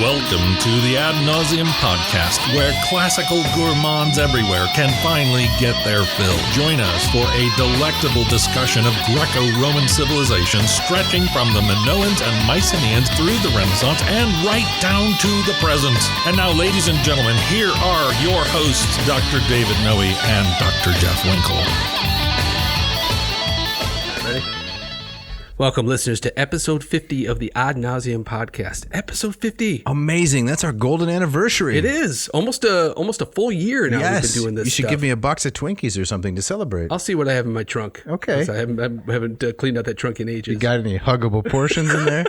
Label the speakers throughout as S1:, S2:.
S1: Welcome to the Ad Nauseam podcast, where classical gourmands everywhere can finally get their fill. Join us for a delectable discussion of Greco-Roman civilization stretching from the Minoans and Mycenaeans through the Renaissance and right down to the present. And now, ladies and gentlemen, here are your hosts, Dr. David Noe and Dr. Jeff Winkle.
S2: Ready? Welcome, listeners, to episode 50 of the Ad Nauseam podcast. Episode 50.
S3: Amazing. That's our golden anniversary.
S2: It is. Almost a full year now we've been doing this.
S3: You should
S2: stuff.
S3: give me a box of Twinkies or something to celebrate.
S2: I'll see what I have in my trunk.
S3: Okay.
S2: I haven't cleaned out that trunk in ages.
S3: You got any huggable portions in there?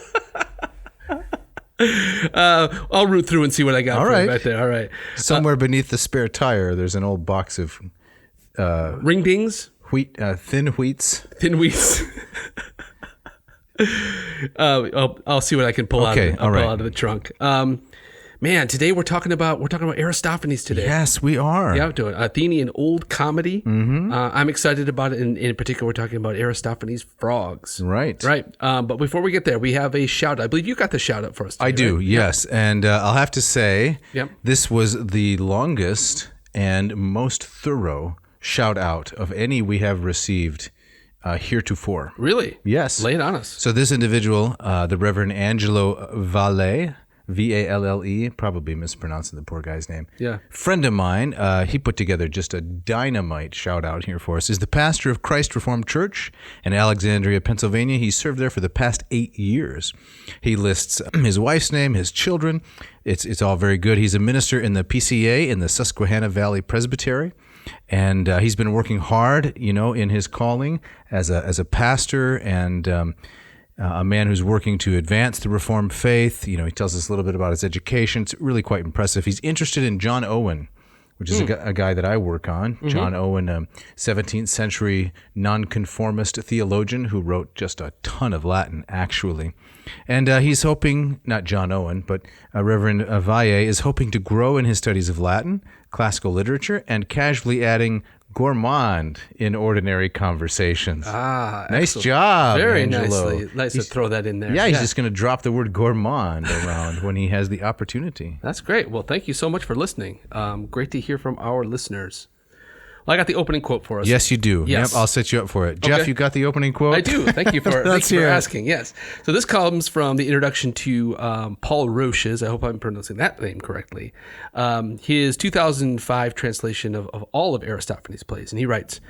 S2: I'll root through and see what I got right there. All right.
S3: Somewhere beneath the spare tire, there's an old box of
S2: ring dings?
S3: Thin wheats.
S2: Thin wheats. I'll see what I can pull out of the trunk. Man, today we're talking about Aristophanes today.
S3: Yes, we are.
S2: Yeah, doing Athenian Old Comedy.
S3: Mm-hmm.
S2: I'm excited about it. In particular, we're talking about Aristophanes Frogs.
S3: Right.
S2: But before we get there, we have a shout out. I believe you got the shout out for us today,
S3: I do,
S2: right?
S3: yes. And I'll have to say,
S2: Yep.
S3: This was the longest and most thorough shout out of any we have received heretofore.
S2: Really?
S3: Yes.
S2: Lay it on us.
S3: So this individual, the Reverend Angelo Valle, V-A-L-L-E, probably mispronouncing the poor guy's name.
S2: Yeah.
S3: Friend of mine, he put together just a dynamite shout out here for us. Is the pastor of Christ Reformed Church in Alexandria, Pennsylvania. He served there for the past 8 years. He lists his wife's name, his children. It's all very good. He's a minister in the PCA in the Susquehanna Valley Presbytery. And he's been working hard, in his calling as a pastor and a man who's working to advance the Reformed faith. He tells us a little bit about his education. It's really quite impressive. He's interested in John Owen, which is a guy that I work on. Mm-hmm. John Owen, 17th century nonconformist theologian who wrote just a ton of Latin, actually. And he's hoping, not John Owen, but Reverend Valle is hoping to grow in his studies of Latin, classical literature, and casually adding gourmand in ordinary conversations.
S2: Nice
S3: excellent. Job,
S2: Very
S3: Angelo.
S2: Nice to throw that in there.
S3: Yeah, he's just going to drop the word gourmand around when he has the opportunity.
S2: That's great. Well, thank you so much for listening. Great to hear from our listeners. Well, I got the opening quote for us.
S3: Yes, you do.
S2: Yes.
S3: Yep, I'll set you up for it. Jeff, you got the opening quote?
S2: I do. Thank you for asking. Yes. So this comes from the introduction to Paul Roche's, I hope I'm pronouncing that name correctly, his 2005 translation of all of Aristophanes' plays. And he writes,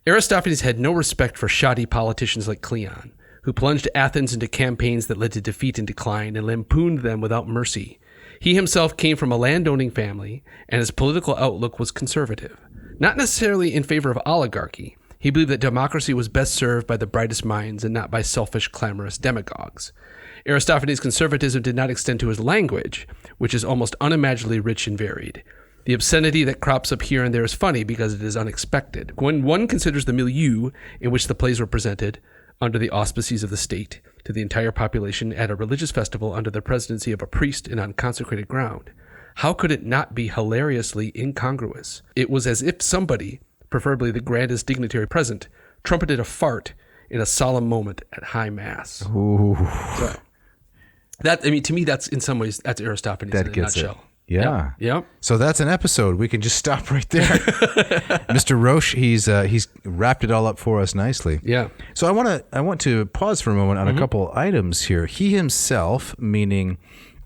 S2: Aristophanes had no respect for shoddy politicians like Cleon, who plunged Athens into campaigns that led to defeat and decline and lampooned them without mercy. He himself came from a landowning family, and his political outlook was conservative. Not necessarily in favor of oligarchy. He believed that democracy was best served by the brightest minds and not by selfish, clamorous demagogues. Aristophanes' conservatism did not extend to his language, which is almost unimaginably rich and varied. The obscenity that crops up here and there is funny because it is unexpected. When one considers the milieu in which the plays were presented, under the auspices of the state, to the entire population at a religious festival under the presidency of a priest and on consecrated ground, how could it not be hilariously incongruous? It was as if somebody, preferably the grandest dignitary present, trumpeted a fart in a solemn moment at high mass.
S3: Ooh.
S2: So, to me, that's in some ways, that's Aristophanes in a nutshell.
S3: It. Yeah.
S2: Yep.
S3: So that's an episode. We can just stop right there. Mr. Roche, he's wrapped it all up for us nicely.
S2: Yeah.
S3: So I want to pause for a moment on a couple items here. He himself, meaning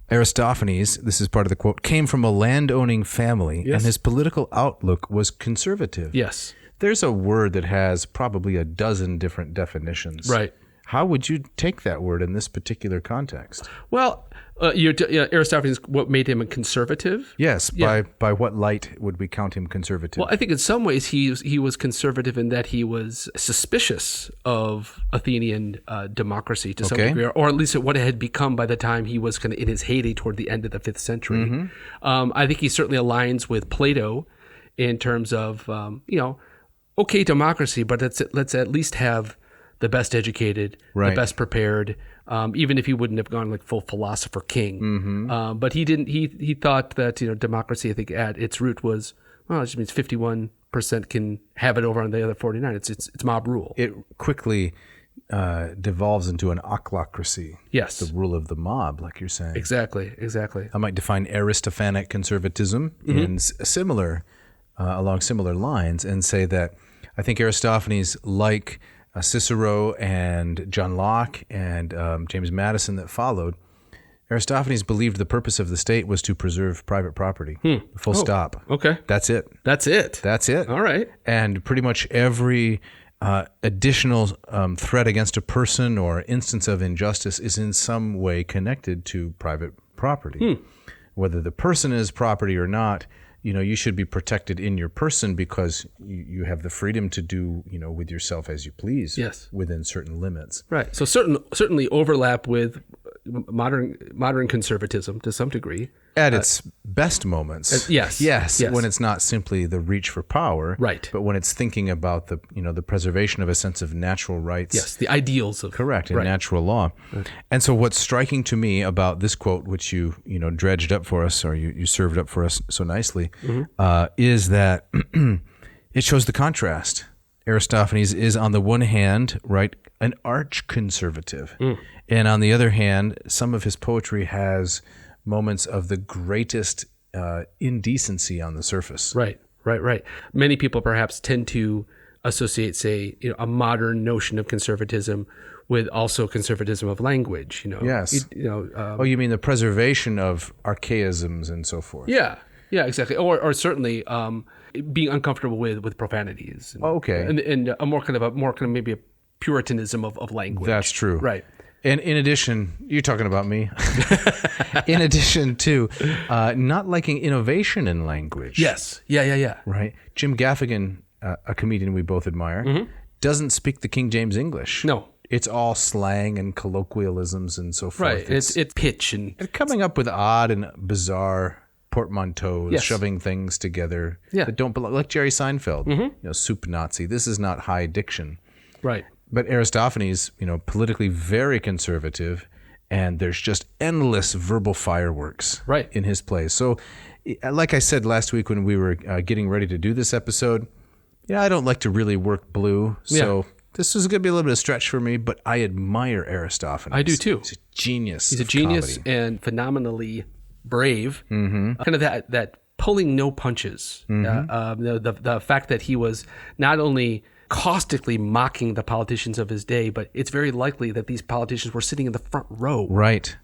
S3: Aristophanes, this is part of the quote, came from a landowning family, and his political outlook was conservative.
S2: Yes.
S3: There's a word that has probably a dozen different definitions.
S2: Right.
S3: How would you take that word in this particular context?
S2: Well, Aristophanes, what made him a conservative?
S3: Yes. By what light would we count him conservative?
S2: Well, I think in some ways he was conservative in that he was suspicious of Athenian democracy to some degree, or at least what it had become by the time he was kind of in his heyday toward the end of the 5th century. Mm-hmm. I think he certainly aligns with Plato in terms of, okay, democracy, but let's at least have the best educated, the best prepared, even if he wouldn't have gone like full philosopher king. Mm-hmm. But he didn't. He thought that democracy, I think, at its root was, well, it just means 51% can have it over on the other 49. It's mob rule.
S3: It quickly devolves into an ochlocracy.
S2: Yes.
S3: The rule of the mob, like you're saying.
S2: Exactly. I
S3: might define Aristophanic conservatism in along similar lines and say that I think Aristophanes, like Cicero and John Locke and James Madison that followed, Aristophanes believed the purpose of the state was to preserve private property. Full stop.
S2: Okay.
S3: That's it.
S2: That's it.
S3: All
S2: right.
S3: And pretty much every additional threat against a person or instance of injustice is in some way connected to private property. Whether the person is property or not, you should be protected in your person because you have the freedom to do, with yourself as you please.
S2: Yes.
S3: Within certain limits.
S2: Right. So certainly overlap with modern conservatism to some degree.
S3: At its best moments.
S2: Yes.
S3: When it's not simply the reach for power.
S2: Right.
S3: But when it's thinking about the preservation of a sense of natural rights.
S2: Yes. The ideals of.
S3: Correct. And natural law. Right. And so what's striking to me about this quote, which you dredged up for us, or you served up for us so nicely, is that it shows the contrast. Aristophanes is on the one hand, right, an arch conservative. And on the other hand, some of his poetry has moments of the greatest indecency on the surface.
S2: Right. Many people perhaps tend to associate, say, a modern notion of conservatism with also conservatism of language.
S3: Yes. You mean the preservation of archaisms and so forth?
S2: Yeah, exactly. Or certainly being uncomfortable with profanities. And a more kind of maybe a puritanism of language.
S3: That's true.
S2: Right.
S3: And in addition, you're talking about me. In addition to not liking innovation in language.
S2: Yes. Yeah.
S3: Right. Jim Gaffigan, a comedian we both admire, doesn't speak the King James English.
S2: No.
S3: It's all slang and colloquialisms and so forth.
S2: Right. It's pitch and
S3: coming up with odd and bizarre portmanteaus, shoving things together that don't belong. Like Jerry Seinfeld, soup Nazi. This is not high diction.
S2: Right.
S3: But Aristophanes, politically very conservative, and there's just endless verbal fireworks in his plays. So, like I said last week when we were getting ready to do this episode, I don't like to really work blue. So this is going to be a little bit of a stretch for me, but I admire Aristophanes.
S2: I do too.
S3: He's a genius.
S2: He's a genius and phenomenally brave. Kind of that pulling no punches. The fact that he was not only caustically mocking the politicians of his day, but it's very likely that these politicians were sitting in the front row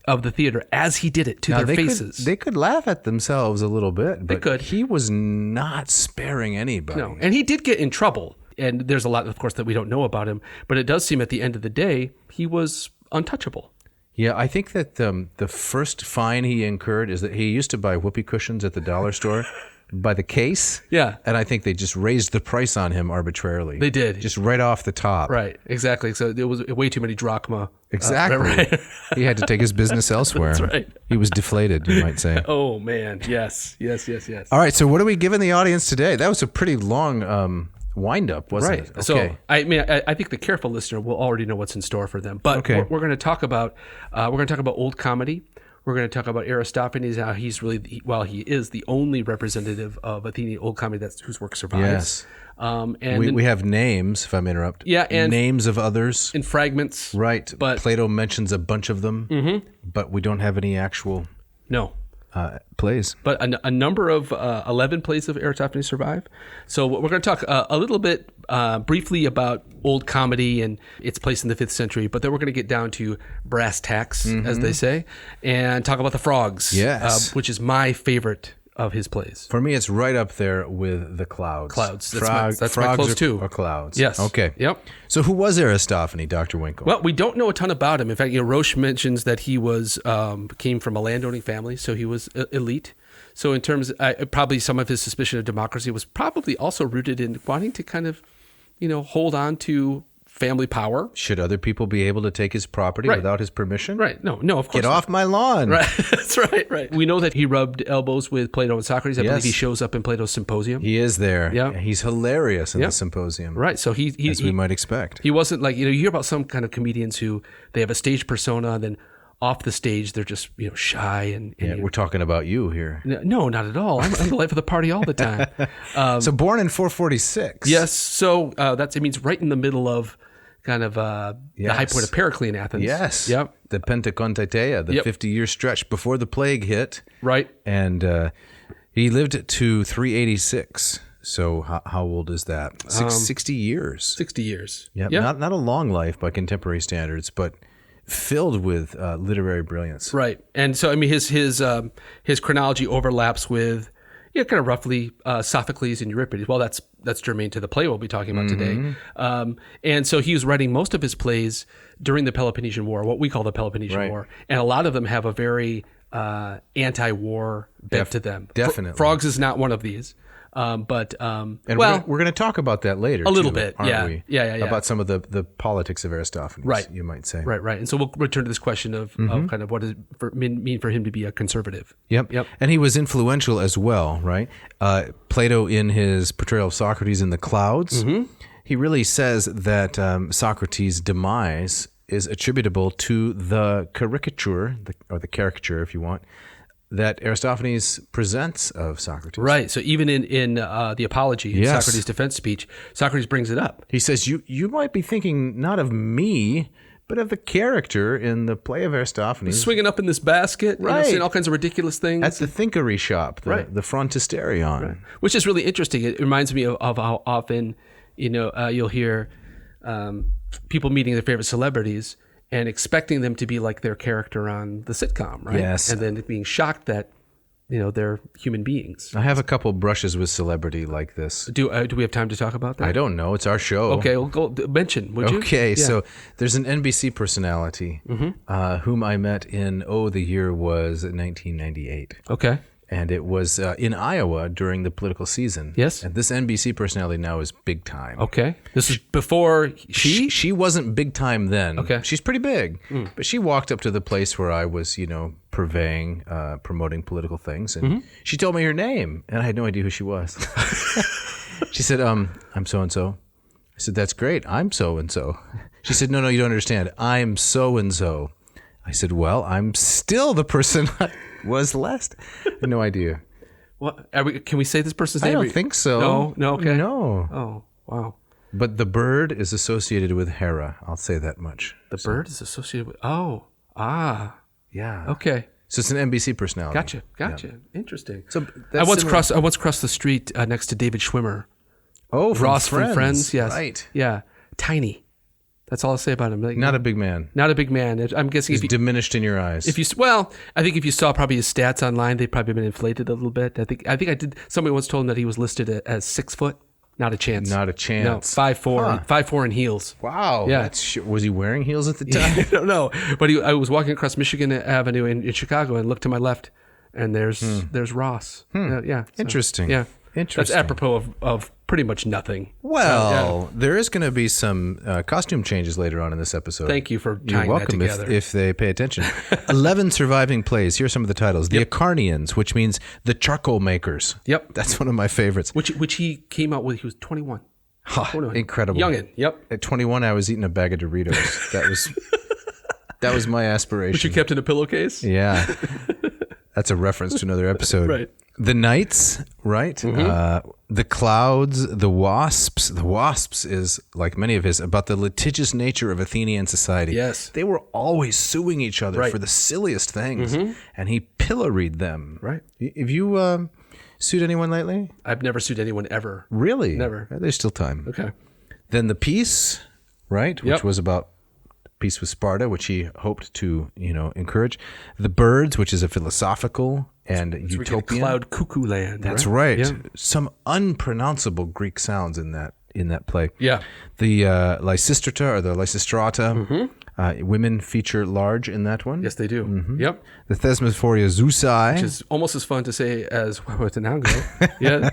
S2: of the theater as he did it to their faces.
S3: They could laugh at themselves a little bit, but he was not sparing anybody.
S2: No, and he did get in trouble. And there's a lot, of course, that we don't know about him, but it does seem at the end of the day, he was untouchable.
S3: Yeah, I think that the first fine he incurred is that he used to buy whoopee cushions at the dollar store by the case.
S2: Yeah.
S3: And I think they just raised the price on him arbitrarily.
S2: They did.
S3: Just right off the top.
S2: Right, exactly. So there was way too many drachma.
S3: Exactly. He had to take his business elsewhere.
S2: That's right.
S3: He was deflated, you might say.
S2: Oh, man. Yes.
S3: All right, so what are we giving the audience today? That was a pretty long wind-up, wasn't it? Okay.
S2: So, I think the careful listener will already know what's in store for them. But we're going to talk about old comedy. We're going to talk about Aristophanes, how he's really, he is the only representative of Athenian Old Comedy whose work survives.
S3: Yes. And we have names, if I'm interrupt.
S2: Yeah, and
S3: names of others.
S2: In fragments.
S3: Right. But Plato mentions a bunch of them, but we don't have any actual plays.
S2: But a number of 11 plays of Aristophanes survive. So we're going to talk a little bit briefly about old comedy and its place in the 5th century, but then we're going to get down to brass tacks, as they say, and talk about the Frogs, which is my favorite of his plays.
S3: For me, it's right up there with the Clouds.
S2: That's my close too.
S3: Or Clouds.
S2: Yes.
S3: Okay.
S2: Yep.
S3: So who was Aristophanes, Dr. Winkle?
S2: Well, we don't know a ton about him. In fact, Roche mentions that he was came from a landowning family, so he was elite. So in terms, probably some of his suspicion of democracy was probably also rooted in wanting to kind of, hold on to family power.
S3: Should other people be able to take his property without his permission?
S2: Right. No, of course.
S3: Get off my lawn.
S2: Right. That's right. We know that he rubbed elbows with Plato and Socrates. I believe he shows up in Plato's Symposium.
S3: He is there.
S2: Yeah.
S3: He's hilarious in the Symposium.
S2: Right. So he
S3: as we might expect.
S2: He wasn't like, you hear about some kind of comedians who they have a stage persona and then off the stage they're just, shy and
S3: we're talking about you here.
S2: No, not at all. I'm the life of the party all the time.
S3: So born in 446.
S2: Yes. So it means right in the middle of kind of the high point of Pericles in Athens.
S3: Yes.
S2: Yep.
S3: The Pentakontaiteia, the 50-year stretch before the plague hit.
S2: Right.
S3: And he lived to 386. So how old is that? 60 years.
S2: 60 years.
S3: Yep. Not a long life by contemporary standards, but filled with literary brilliance.
S2: Right. And so, I mean, his chronology overlaps with, kind of roughly Sophocles and Euripides. Well, that's germane to the play we'll be talking about today. And so he was writing most of his plays during the Peloponnesian War, what we call the Peloponnesian War. And a lot of them have a very anti-war bent to them.
S3: Definitely.
S2: Frogs is not one of these. But
S3: we're going to talk about that later.
S2: A little bit,
S3: aren't we?
S2: Yeah.
S3: About some of the politics of Aristophanes,
S2: right?
S3: You might say,
S2: right. And so we'll return to this question of kind of what does it mean for him to be a conservative.
S3: Yep. And he was influential as well, right? Plato, in his portrayal of Socrates in the Clouds, he really says that Socrates' demise is attributable to the caricature, or the caricature, if you want, that Aristophanes presents of Socrates.
S2: Right. So even in the Apology, in Socrates' defense speech, Socrates brings it up.
S3: He says, you might be thinking not of me, but of the character in the play of Aristophanes.
S2: Swinging up in this basket, saying all kinds of ridiculous things.
S3: At the Thinkery shop, the Frontisterion.
S2: Right. Which is really interesting. It reminds me of how often, you'll hear people meeting their favorite celebrities and expecting them to be like their character on the sitcom, right?
S3: Yes.
S2: And then being shocked that, they're human beings.
S3: I have a couple brushes with celebrity like this.
S2: Do we have time to talk about that?
S3: I don't know. It's our show.
S2: Okay, well, go mention, would you?
S3: Okay, so there's an NBC personality whom I met in, the year was 1998.
S2: Okay.
S3: And it was in Iowa during the political season.
S2: Yes.
S3: And this NBC personality now is big time.
S2: Okay. This is before
S3: she wasn't big time then.
S2: Okay.
S3: She's pretty big. But she walked up to the place where I was, purveying, promoting political things. And she told me her name. And I had no idea who she was. She said, I'm so-and-so. I said, that's great. I'm so-and-so. She said, no, you don't understand. I'm so-and-so. I said, well, I'm still the person I was last. I had no idea.
S2: What? Can we say this person's name?
S3: I don't think so.
S2: No? Okay.
S3: No.
S2: Oh, wow.
S3: But the bird is associated with Hera. I'll say that much.
S2: The bird is associated with...
S3: Yeah.
S2: Okay.
S3: So it's an NBC personality.
S2: Gotcha.
S3: Yeah.
S2: Interesting.
S3: So
S2: I once crossed the street next to David Schwimmer.
S3: Oh, from
S2: Ross
S3: Friends.
S2: from Friends. Yes.
S3: Right.
S2: Yeah. Tiny. That's all I'll say about him.
S3: Not a big man.
S2: Not a big man. I'm guessing
S3: He's diminished in your eyes.
S2: I think if you saw probably his stats online, they'd probably been inflated a little bit. I think I did. Somebody once told him that he was listed as 6 foot. Not a chance.
S3: Not a chance.
S2: No, 5'4", 5'4" in heels.
S3: Wow.
S2: Yeah.
S3: Was he wearing heels at the time?
S2: I don't know. But I was walking across Michigan Avenue in Chicago and looked to my left, and there's Ross. Yeah.
S3: Interesting.
S2: Yeah.
S3: Interesting.
S2: That's apropos of pretty much nothing.
S3: Well, there is going to be some costume changes later on in this episode.
S2: Thank you for
S3: You're
S2: tying
S3: welcome
S2: that together.
S3: if they pay attention. 11 surviving plays. Here are some of the titles. The Acarnians, which means the charcoal makers.
S2: Yep.
S3: That's one of my favorites.
S2: Which he came out with. He was 21. 21.
S3: Incredible.
S2: Youngin. Yep.
S3: At 21, I was eating a bag of Doritos. That was my aspiration.
S2: Which you kept in a pillowcase?
S3: Yeah. That's a reference to another episode.
S2: Right.
S3: The Knights, right? The Clouds, the Wasps. The Wasps is, like many of his, about the litigious nature of Athenian society.
S2: Yes.
S3: They were always suing each other for the silliest things, and he pilloried them.
S2: Right.
S3: Have you sued anyone lately?
S2: I've never sued anyone ever.
S3: Really?
S2: Never.
S3: There's still time.
S2: Okay.
S3: Then The Peace, right? Which
S2: Yep.
S3: was about peace with Sparta, which he hoped to, encourage. The Birds, which is a philosophical and utopian.
S2: Cloud cuckoo land.
S3: That's right.
S2: Yeah.
S3: Some unpronounceable Greek sounds in that play.
S2: Yeah.
S3: The Lysistrata or the Lysistrata, women feature large in that one.
S2: Yes, they do. Yep.
S3: The Thesmophoria Zeusai.
S2: Which is almost as fun to say as what's an go. Yeah.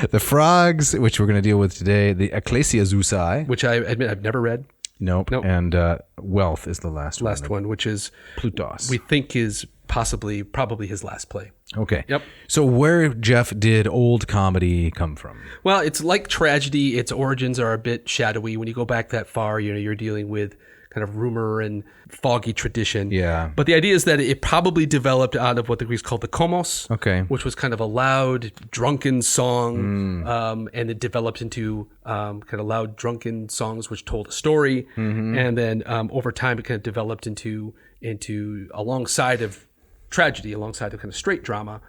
S3: The Frogs, which we're going to deal with today. The Ecclesia Zeusai.
S2: Which I admit I've never read.
S3: Nope. And Wealth is the last one.
S2: Which is
S3: Plutos.
S2: we think is probably his last play.
S3: Okay.
S2: Yep.
S3: So where, Jeff, did old comedy come from?
S2: Well, it's like tragedy. Its origins are a bit shadowy. When you go back that far, you're dealing with kind of rumor and foggy tradition.
S3: Yeah.
S2: But the idea is that it probably developed out of what the Greeks called the komos,
S3: Okay.
S2: which was kind of a loud, drunken song. And it developed into kind of loud, drunken songs which told a story. And then over time, it kind of developed into alongside of tragedy, alongside of kind of straight drama,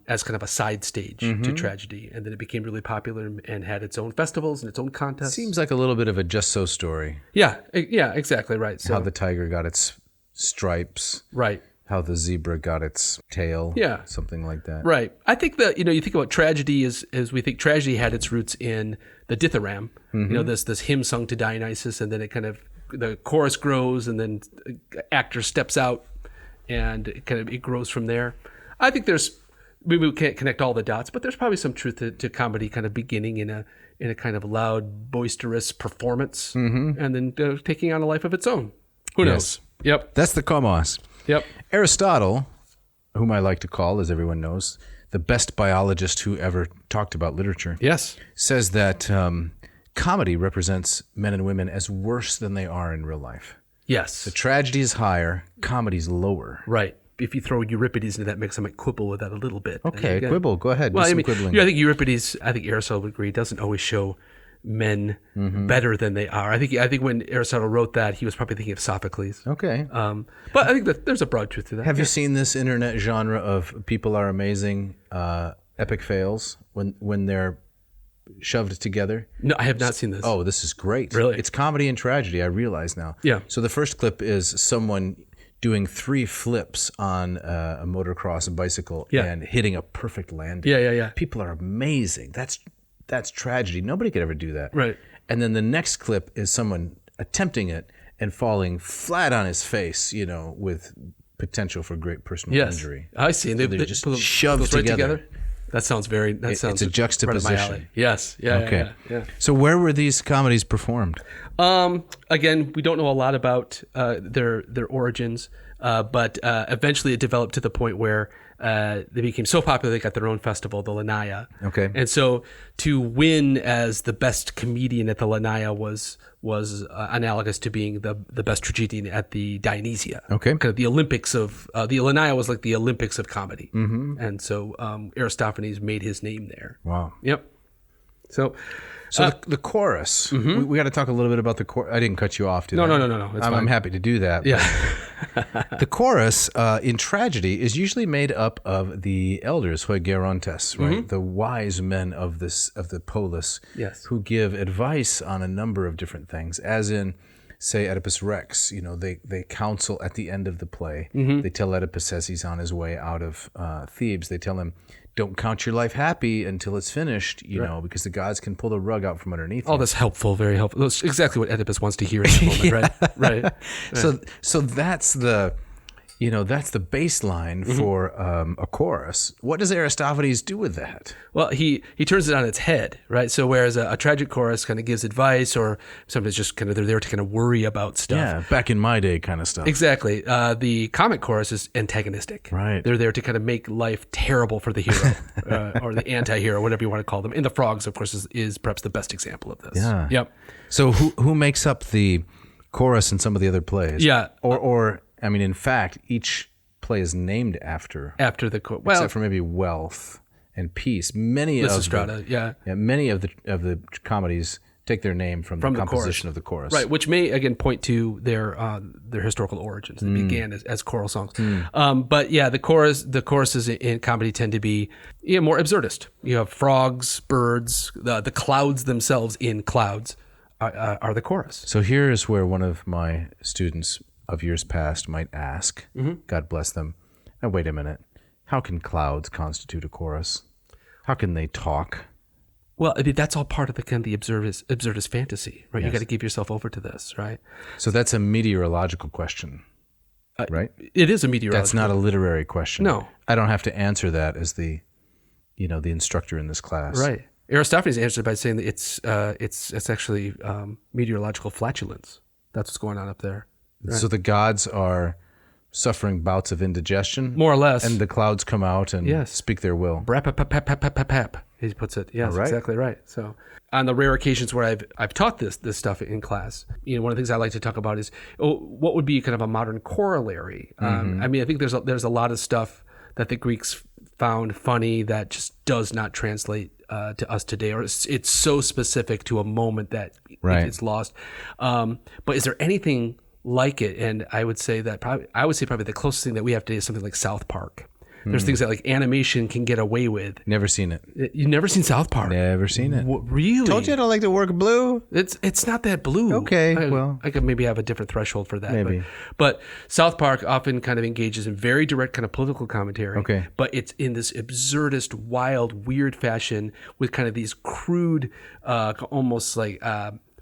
S2: as kind of a side stage to tragedy. And then it became really popular and had its own festivals and its own contests.
S3: Seems like a little bit of a Just So story.
S2: Yeah, exactly right. So,
S3: How the tiger got its stripes.
S2: right.
S3: How the zebra got its tail.
S2: Yeah.
S3: Something like that.
S2: Right. I think that, you think about tragedy as we think tragedy had its roots in the dithyramb, this hymn sung to Dionysus, and then it kind of, the chorus grows, and then actor steps out, and it grows from there. I think maybe we can't connect all the dots, but there's probably some truth to comedy kind of beginning in a kind of loud, boisterous performance, and then taking on a life of its own. Who knows? Yep.
S3: That's the komos.
S2: Yep.
S3: Aristotle, whom I like to call, as everyone knows, the best biologist who ever talked about literature,
S2: Yes.
S3: says that comedy represents men and women as worse than they are in real life.
S2: Yes.
S3: The tragedy is higher, comedy's lower.
S2: Right. If you throw Euripides into that mix, I might quibble with that a little bit.
S3: Okay,
S2: Again,
S3: quibble. Go ahead.
S2: Well,
S3: Do
S2: I
S3: some
S2: mean,
S3: quibbling.
S2: I think Euripides, I think Aristotle would agree, doesn't always show men better than they are. I think when Aristotle wrote that, he was probably thinking of Sophocles.
S3: Okay.
S2: But I think that there's a broad truth to that.
S3: Have you seen this internet genre of people are amazing epic fails when they're shoved together?
S2: No, I have not seen this.
S3: Oh, this is great.
S2: Really?
S3: It's comedy and tragedy, I realize now.
S2: Yeah.
S3: So the first clip is someone doing 3 flips on a motocross bicycle and hitting a perfect landing.
S2: Yeah.
S3: People are amazing. That's tragedy. Nobody could ever do that.
S2: Right.
S3: And then the next clip is someone attempting it and falling flat on his face, with potential for great personal injury.
S2: I see.
S3: So they're just shoved
S2: right
S3: together.
S2: That sounds very. That sounds.
S3: It's a juxtaposition.
S2: Right up my alley. Yes. Yeah.
S3: Okay.
S2: Yeah.
S3: So where were these comedies performed?
S2: Again, we don't know a lot about their origins, but eventually it developed to the point where they became so popular they got their own festival, the Lanaya.
S3: Okay.
S2: And so to win as the best comedian at the Lanaya was analogous to being the best tragedian at the Dionysia.
S3: Okay.
S2: Kind of the Olympics of the Lanaya was like the Olympics of comedy. And so Aristophanes made his name there.
S3: Wow.
S2: Yep. So
S3: the chorus. We got to talk a little bit about the chorus. I didn't cut you off, did I?
S2: No. It's
S3: I'm
S2: fine.
S3: happy to do that.
S2: Yeah.
S3: The chorus in tragedy is usually made up of the elders, hoi gerontes, right? The wise men of the polis,
S2: Yes.
S3: who give advice on a number of different things, as in, say, Oedipus Rex. They counsel at the end of the play. They tell Oedipus as he's on his way out of Thebes. They tell him, don't count your life happy until it's finished, because the gods can pull the rug out from underneath
S2: All
S3: you.
S2: this helpful, very helpful. That's exactly what Oedipus wants to hear in this moment, right?
S3: So that's the baseline for a chorus. What does Aristophanes do with that?
S2: Well, he turns it on its head, right? So whereas a tragic chorus kind of gives advice, or sometimes just kind of they're there to kind of worry about stuff.
S3: Yeah, back in my day kind of stuff.
S2: Exactly. The comic chorus is antagonistic.
S3: Right.
S2: They're there to kind of make life terrible for the hero or the anti-hero, whatever you want to call them. And the Frogs, of course, is perhaps the best example of this.
S3: Yeah.
S2: Yep.
S3: So who makes up the chorus in some of the other plays?
S2: Yeah.
S3: Or I mean, in fact, each play is named after
S2: the chorus. Well,
S3: except for maybe Wealth and Peace. Many
S2: Lysistrata,
S3: many of the comedies take their name from the composition of the chorus.
S2: Right, which may again point to their historical origins. They began as choral songs. But yeah, the choruses in comedy tend to be more absurdist. You have frogs, birds, the clouds themselves in clouds are the chorus.
S3: So here is where one of my students of years past might ask, God bless them, now wait a minute, how can clouds constitute a chorus? How can they talk?
S2: Well, I mean, that's all part of the kind of the absurdist fantasy, right? Yes. You got to give yourself over to this, right?
S3: So that's a meteorological question, right?
S2: It is a meteorological.
S3: That's not a literary question.
S2: No,
S3: I don't have to answer that as the instructor in this class,
S2: right? Aristophanes answered by saying that it's actually meteorological flatulence. That's what's going on up there. Right.
S3: So the gods are suffering bouts of indigestion,
S2: more or less,
S3: and the clouds come out and speak their will.
S2: Brap, he puts it. Yes,
S3: right.
S2: Exactly right. So, on the rare occasions where I've taught this stuff in class, one of the things I like to talk about is what would be kind of a modern corollary. I mean, I think there's a lot of stuff that the Greeks found funny that just does not translate to us today, or it's so specific to a moment that it's lost. But is there anything like it? And I would say probably the closest thing that we have today is something like South Park. There's things that like animation can get away with.
S3: Never seen it.
S2: You've never seen South Park?
S3: Never seen it.
S2: Really?
S3: Told you I don't like to work blue.
S2: It's not that blue.
S3: Okay,
S2: I could maybe have a different threshold for that.
S3: Maybe.
S2: But South Park often kind of engages in very direct kind of political commentary.
S3: Okay.
S2: But it's in this absurdist, wild, weird fashion with kind of these crude, almost like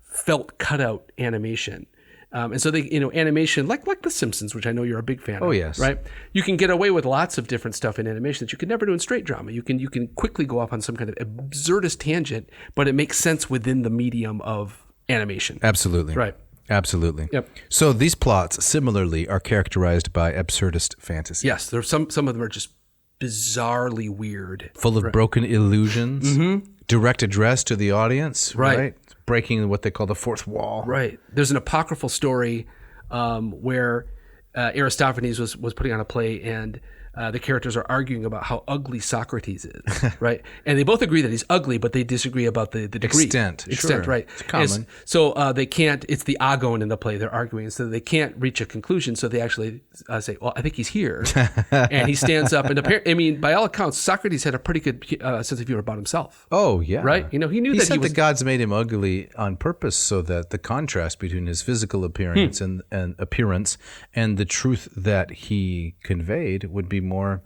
S2: felt cutout animation. And so animation, like The Simpsons, which I know you're a big fan of.
S3: Oh, yes.
S2: Right? You can get away with lots of different stuff in animation that you could never do in straight drama. You can quickly go off on some kind of absurdist tangent, but it makes sense within the medium of animation.
S3: Absolutely.
S2: Right.
S3: Absolutely.
S2: Yep.
S3: So these plots, similarly, are characterized by absurdist fantasy.
S2: Yes. There's some of them are just bizarrely weird.
S3: Full of broken illusions, direct address to the audience, right? Breaking what they call the fourth wall.
S2: Right. There's an apocryphal story where Aristophanes was putting on a play, and the characters are arguing about how ugly Socrates is, right? And they both agree that he's ugly, but they disagree about the degree.
S3: Extent, sure.
S2: Right.
S3: It's common.
S2: So they can't, it's the agon in the play they're arguing, so they can't reach a conclusion, so they actually say, well, I think he's here. And he stands up, and apparently, I mean, by all accounts, Socrates had a pretty good sense of humor about himself.
S3: Oh, yeah.
S2: Right? He knew
S3: he
S2: that
S3: said the gods made him ugly on purpose so that the contrast between his physical appearance and appearance and the truth that he conveyed would be more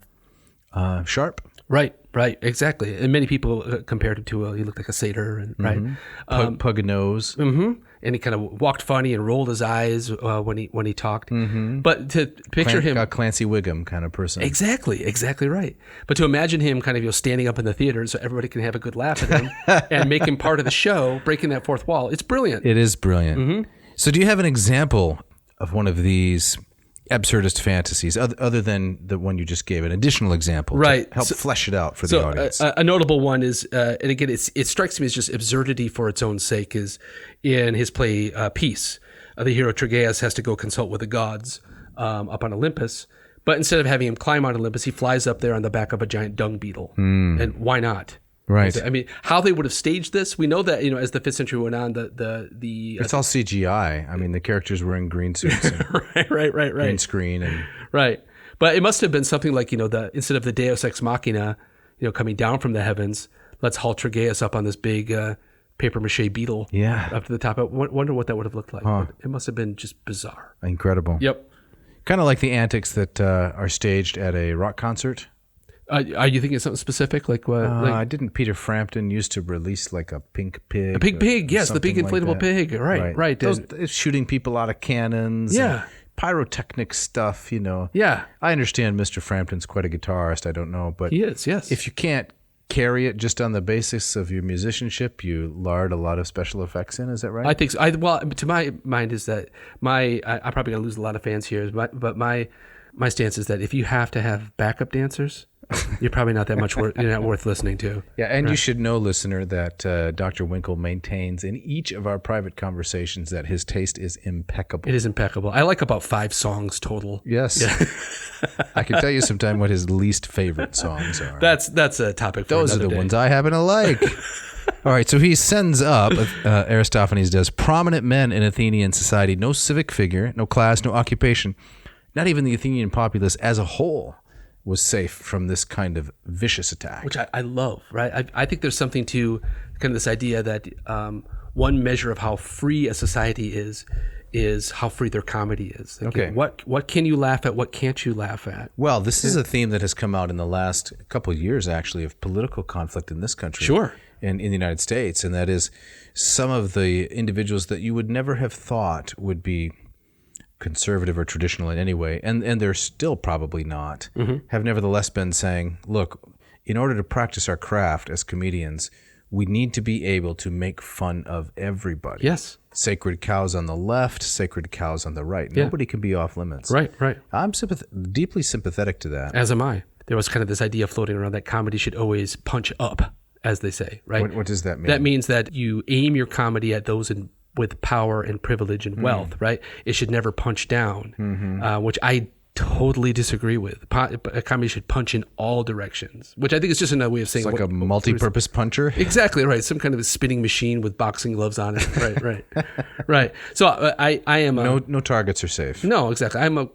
S3: sharp.
S2: Right, exactly. And many people compared him to he looked like a satyr, and right,
S3: pug nose.
S2: And he kind of walked funny and rolled his eyes when he talked. But to picture him,
S3: a Clancy Wiggum kind of person.
S2: Exactly right. But to imagine him kind of standing up in the theater so everybody can have a good laugh at him and make him part of the show, breaking that fourth wall. It's brilliant.
S3: It is brilliant. So, do you have an example of one of these absurdist fantasies, other than the one you just gave, an additional example,
S2: right?
S3: To help flesh it out for the audience.
S2: A notable one is, and again, it strikes me as just absurdity for its own sake, is in his play Peace. The hero Tragedian has to go consult with the gods up on Olympus, but instead of having him climb on Olympus, he flies up there on the back of a giant dung beetle. And why not?
S3: Right.
S2: I mean, how they would have staged this, we know that as the 5th century went on, the
S3: it's all CGI. I mean, the characters were in green suits, and
S2: right,
S3: green screen, and
S2: right. But it must have been something like instead of the Deus Ex Machina, coming down from the heavens, let's haul Tragedian up on this big paper mache beetle, up to the top. I wonder what that would have looked like. It must have been just bizarre,
S3: incredible.
S2: Yep.
S3: Kind of like the antics that are staged at a rock concert.
S2: Are you thinking of something specific? Like what?
S3: Didn't Peter Frampton used to release like a pink pig?
S2: A pink pig, yes, the big inflatable
S3: like
S2: pig. Right.
S3: Those, shooting people out of cannons.
S2: Yeah.
S3: Pyrotechnic stuff,
S2: Yeah.
S3: I understand Mr. Frampton's quite a guitarist. I don't know, but
S2: he is, yes.
S3: If you can't carry it just on the basis of your musicianship, you lard a lot of special effects in. Is that right?
S2: I think so. Well, to my mind is that I'm probably going to lose a lot of fans here, but my stance is that if you have to have backup dancers, you're probably not that much you're not worth listening to.
S3: Yeah, and you should know, listener, that Dr. Winkle maintains in each of our private conversations that his taste is impeccable.
S2: It is impeccable. I like about 5 songs total.
S3: Yes. Yeah. I can tell you sometime what his least favorite songs are.
S2: That's a topic for
S3: Those are the ones I happen to like. All right, so he sends up, Aristophanes does, prominent men in Athenian society, no civic figure, no class, no occupation, not even the Athenian populace as a whole was safe from this kind of vicious attack.
S2: Which I love, right? I think there's something to kind of this idea that one measure of how free a society is how free their comedy is. Like,
S3: okay.
S2: What can you laugh at? What can't you laugh at?
S3: Well, this is a theme that has come out in the last couple of years, actually, of political conflict in this country.
S2: Sure.
S3: In the United States, and that is some of the individuals that you would never have thought would be conservative or traditional in any way, and they're still probably not, have nevertheless been saying, look, in order to practice our craft as comedians, we need to be able to make fun of everybody.
S2: Yes.
S3: Sacred cows on the left, sacred cows on the right.
S2: Yeah.
S3: Nobody can be off limits.
S2: Right.
S3: I'm deeply sympathetic to that.
S2: As am I. There was kind of this idea floating around that comedy should always punch up, as they say, right?
S3: What does that mean?
S2: That means that you aim your comedy at those with power and privilege and wealth, right? It should never punch down, which I totally disagree with. A comedy should punch in all directions, which I think is just another way of saying
S3: It's like a multi-purpose puncher.
S2: Exactly right. Some kind of a spinning machine with boxing gloves on it. Right. So I am
S3: no targets are safe.
S2: No, exactly. I'm more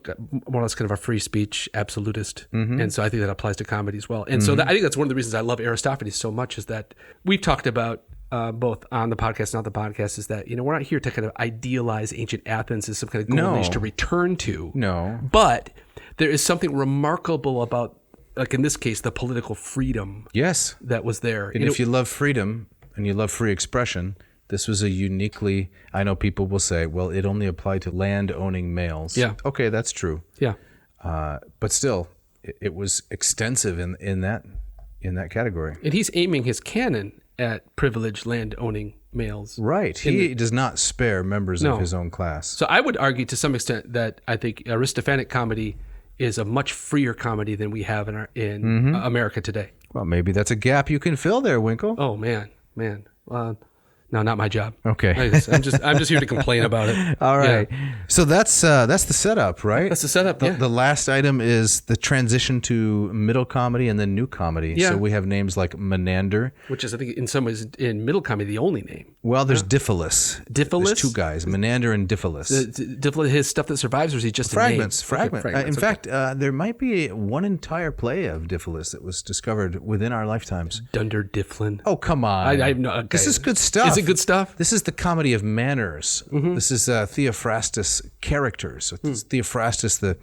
S2: or less kind of a free speech absolutist, and so I think that applies to comedy as well. And so I think that's one of the reasons I love Aristophanes so much is that we've talked about. Both on the podcast and not the podcast, is that we're not here to kind of idealize ancient Athens as some kind of golden age to return to.
S3: No,
S2: but there is something remarkable about, like in this case, the political freedom.
S3: Yes,
S2: that was there.
S3: And if you love freedom and you love free expression, this was a uniquely. I know people will say, "Well, it only applied to land-owning males."
S2: Yeah.
S3: Okay, that's true.
S2: Yeah.
S3: But still, it was extensive in that category.
S2: And he's aiming his canon at privileged land-owning males.
S3: Right. He does not spare members of his own class.
S2: So I would argue to some extent that I think Aristophanic comedy is a much freer comedy than we have in America today.
S3: Well, maybe that's a gap you can fill there, Winkle.
S2: Oh, man. No, not my job.
S3: Okay.
S2: I'm just here to complain about it.
S3: All right. Yeah. So that's the setup, right?
S2: That's the setup.
S3: The last item is the transition to middle comedy and then new comedy.
S2: Yeah.
S3: So we have names like Menander,
S2: which is, I think, in some ways in middle comedy the only name.
S3: Well, there's Diphilus. There's two guys, Menander and Diphilus.
S2: His stuff that survives, or is he just
S3: fragments?
S2: A name?
S3: Fragments. In fact, there might be one entire play of Diphilus that was discovered within our lifetimes.
S2: Dunder Difflin.
S3: Oh, come on!
S2: I have no. Okay.
S3: This is good stuff.
S2: Is it good stuff?
S3: This is the comedy of manners. This is Theophrastus characters. So Theophrastus, the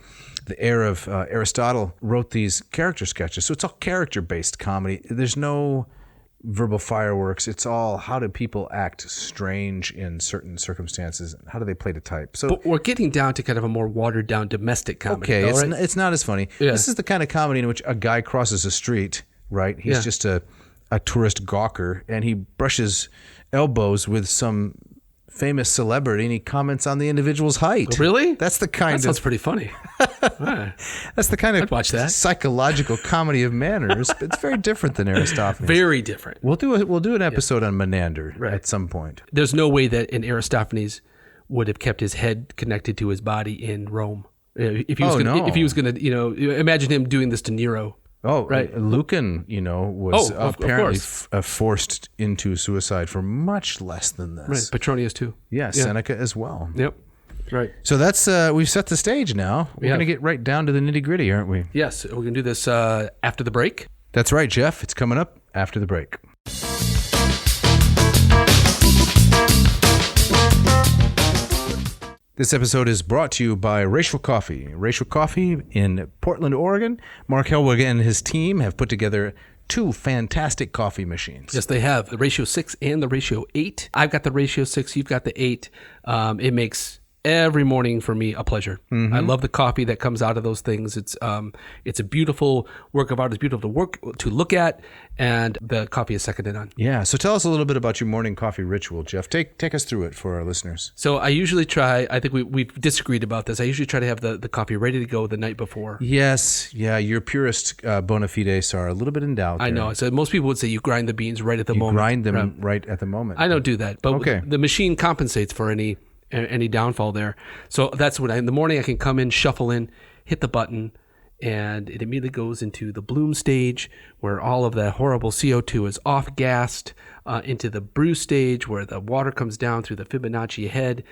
S3: heir of Aristotle, wrote these character sketches. So it's all character-based comedy. There's no verbal fireworks. It's all how do people act strange in certain circumstances? How do they play to type? So
S2: but we're getting down to kind of a more watered-down domestic comedy.
S3: Okay,
S2: though,
S3: it's not as funny.
S2: Yeah.
S3: This is the kind of comedy in which a guy crosses a street, right? He's just a tourist gawker, and he brushes elbows with some famous celebrity, and he comments on the individual's height.
S2: Oh, really?
S3: That's the kind
S2: that sounds pretty funny.
S3: That's the kind of
S2: I'd watch that.
S3: Psychological comedy of manners. But it's very different than Aristophanes.
S2: Very different.
S3: We'll do an episode on Menander at some point.
S2: There's no way that an Aristophanes would have kept his head connected to his body in Rome. If he was going to, imagine him doing this to Nero.
S3: Oh, right. Lucan, was apparently forced into suicide for much less than this.
S2: Right. Petronius too.
S3: Yeah, Seneca as well.
S2: Yep. Right.
S3: So that's we've set the stage now. We're going to get right down to the nitty-gritty, aren't we?
S2: Yes. We're going to do this after the break.
S3: That's right, Jeff. It's coming up after the break. This episode is brought to you by Racial Coffee. Racial Coffee in Portland, Oregon. Mark Helwig and his team have put together two fantastic coffee machines.
S2: Yes, they have the Ratio 6 and the Ratio 8. I've got the Ratio 6. You've got the 8. It makes every morning for me a pleasure. I love the coffee that comes out of those things. It's a beautiful work of art. It's beautiful to look at, and the coffee is second to none.
S3: Yeah. So tell us a little bit about your morning coffee ritual, Jeff. Take us through it for our listeners.
S2: So I usually try. I think we've disagreed about this. I usually try to have the coffee ready to go the night before.
S3: Yes. Yeah. Your purist bona fides are a little bit in doubt.
S2: I know. So most people would say you grind the beans right at the moment.
S3: Grind them right at the moment.
S2: I don't do that, but the machine compensates for any downfall there. So that's when in the morning I can come in, shuffle in, hit the button, and it immediately goes into the bloom stage where all of that horrible CO2 is off-gassed, into the brew stage where the water comes down through the Fibonacci head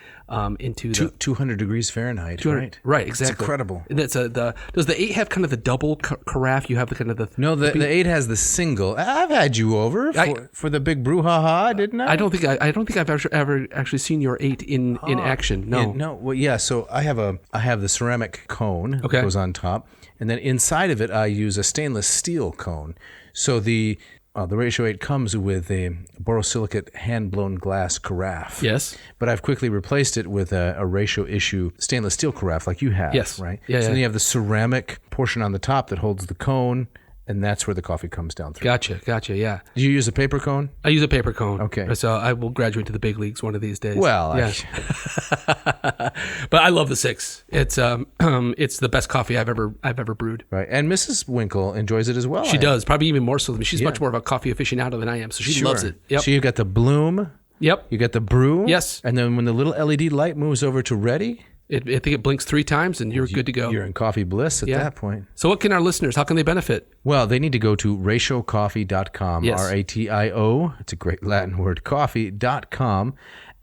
S2: into
S3: 200 degrees Fahrenheit, right?
S2: Right, exactly.
S3: It's incredible.
S2: And that's does the 8 have kind of the double carafe? You have the kind of the...
S3: No, the 8 has the single. I've had you over for the big brouhaha, didn't I?
S2: I don't think I've ever actually seen your 8 in action. No.
S3: No. Well, yeah. So I have the ceramic cone that goes on top, and then inside of it I use a stainless steel cone. So the Ratio 8 comes with a borosilicate hand-blown glass carafe.
S2: Yes.
S3: But I've quickly replaced it with a Ratio issue stainless steel carafe like you have.
S2: Yes.
S3: Right?
S2: Yeah,
S3: so then you have the ceramic portion on the top that holds the cone, and that's where the coffee comes down through.
S2: Gotcha. Yeah.
S3: Do you use a paper cone?
S2: I use a paper cone.
S3: Okay.
S2: So I will graduate to the big leagues one of these days.
S3: Well,
S2: yeah. But I love the 6. It's the best coffee I've ever brewed.
S3: Right. And Mrs. Winkle enjoys it as well.
S2: She does, probably even more so than me. She's much more of a coffee aficionado than I am, so she loves it. Yep.
S3: So you got the bloom.
S2: Yep.
S3: You got the brew.
S2: Yes.
S3: And then when the little LED light moves over to ready,
S2: I think it blinks 3 times and you're good to go.
S3: You're in coffee bliss at that point.
S2: So what can our listeners, how can they benefit?
S3: Well, they need to go to ratiocoffee.com,
S2: Yes.
S3: RATIO, it's a great Latin word, coffee.com,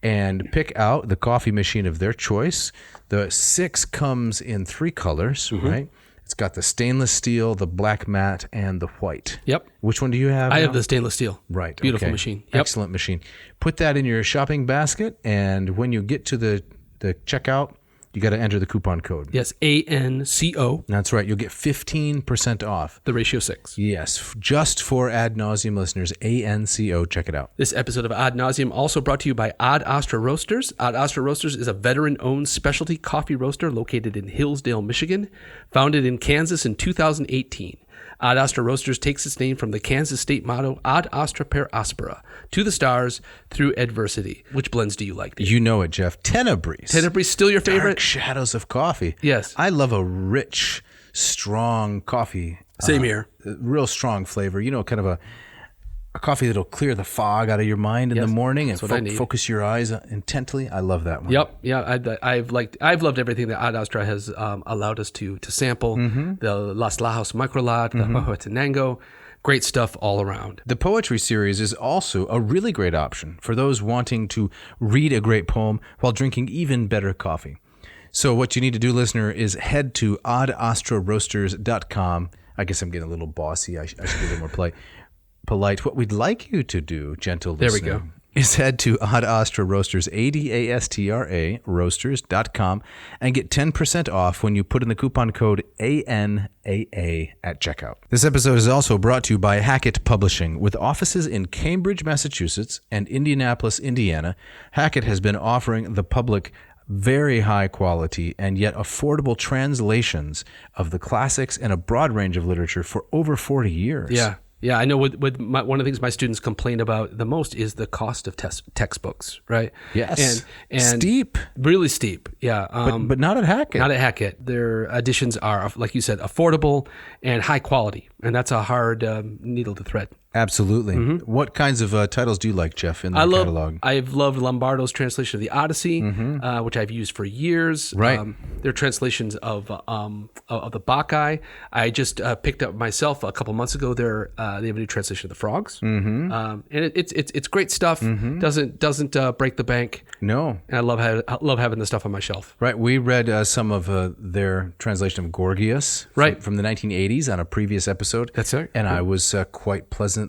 S3: and pick out the coffee machine of their choice. The 6 comes in 3 colors, right? It's got the stainless steel, the black matte, and the white.
S2: Yep.
S3: Which one do you have?
S2: I
S3: now?
S2: have the stainless steel.
S3: Right.
S2: Beautiful
S3: okay.
S2: machine. Yep.
S3: Excellent machine. Put that in your shopping basket, and when you get to the checkout, you got to enter the coupon code.
S2: Yes, ANCO.
S3: That's right. You'll get 15% off.
S2: The ratio 6.
S3: Yes, just for Ad Nauseam listeners, ANCO. Check it out.
S2: This episode of Ad Nauseam also brought to you by Ad Astra Roasters. Ad Astra Roasters is a veteran-owned specialty coffee roaster located in Hillsdale, Michigan, founded in Kansas in 2018. Ad Astra Roasters takes its name from the Kansas state motto, Ad Astra per aspera, to the stars through adversity. Which blends do you like, Dave?
S3: You know it, Jeff. Tenebris.
S2: Tenebris still your favorite?
S3: Dark shadows of coffee.
S2: Yes.
S3: I love a rich, strong coffee.
S2: Same here.
S3: Real strong flavor. You know, kind of a coffee that'll clear the fog out of your mind in the morning and focus your eyes intently. I love that one.
S2: Yep. Yeah. I've loved everything that Ad Astra has allowed us to sample. The Las Lajas Microlat, the Huehuetenango. Great stuff all around.
S3: The poetry series is also a really great option for those wanting to read a great poem while drinking even better coffee. So what you need to do, listener, is head to adastraroasters.com. I guess I'm getting a little bossy. I should be a little more polite. What we'd like you to do, gentle listener,
S2: there we go,
S3: is head to Ad Astra Roasters, ADASTRA, roasters.com, and get 10% off when you put in the coupon code ANAA at checkout. This episode is also brought to you by Hackett Publishing. With offices in Cambridge, Massachusetts, and Indianapolis, Indiana, Hackett has been offering the public very high quality and yet affordable translations of the classics and a broad range of literature for over 40 years.
S2: Yeah, I know. One of the things my students complain about the most is the cost of textbooks, right?
S3: Yes,
S2: and
S3: steep,
S2: really steep. Yeah,
S3: but not at Hackett.
S2: Not at Hackett. Their editions are, like you said, affordable and high quality, and that's a hard needle to thread.
S3: Absolutely. What kinds of titles do you like, Jeff, in the catalog?
S2: I've loved Lombardo's translation of the Odyssey, which I've used for years.
S3: Right.
S2: Their translations of the Bacchae. I just picked up myself a couple months ago. They have a new translation of the Frogs, and it's great stuff. Doesn't break the bank.
S3: No.
S2: And I love having the stuff on my shelf.
S3: Right. We read some of their translation of Gorgias, from the 1980s on a previous episode.
S2: That's right.
S3: And I was quite pleasantly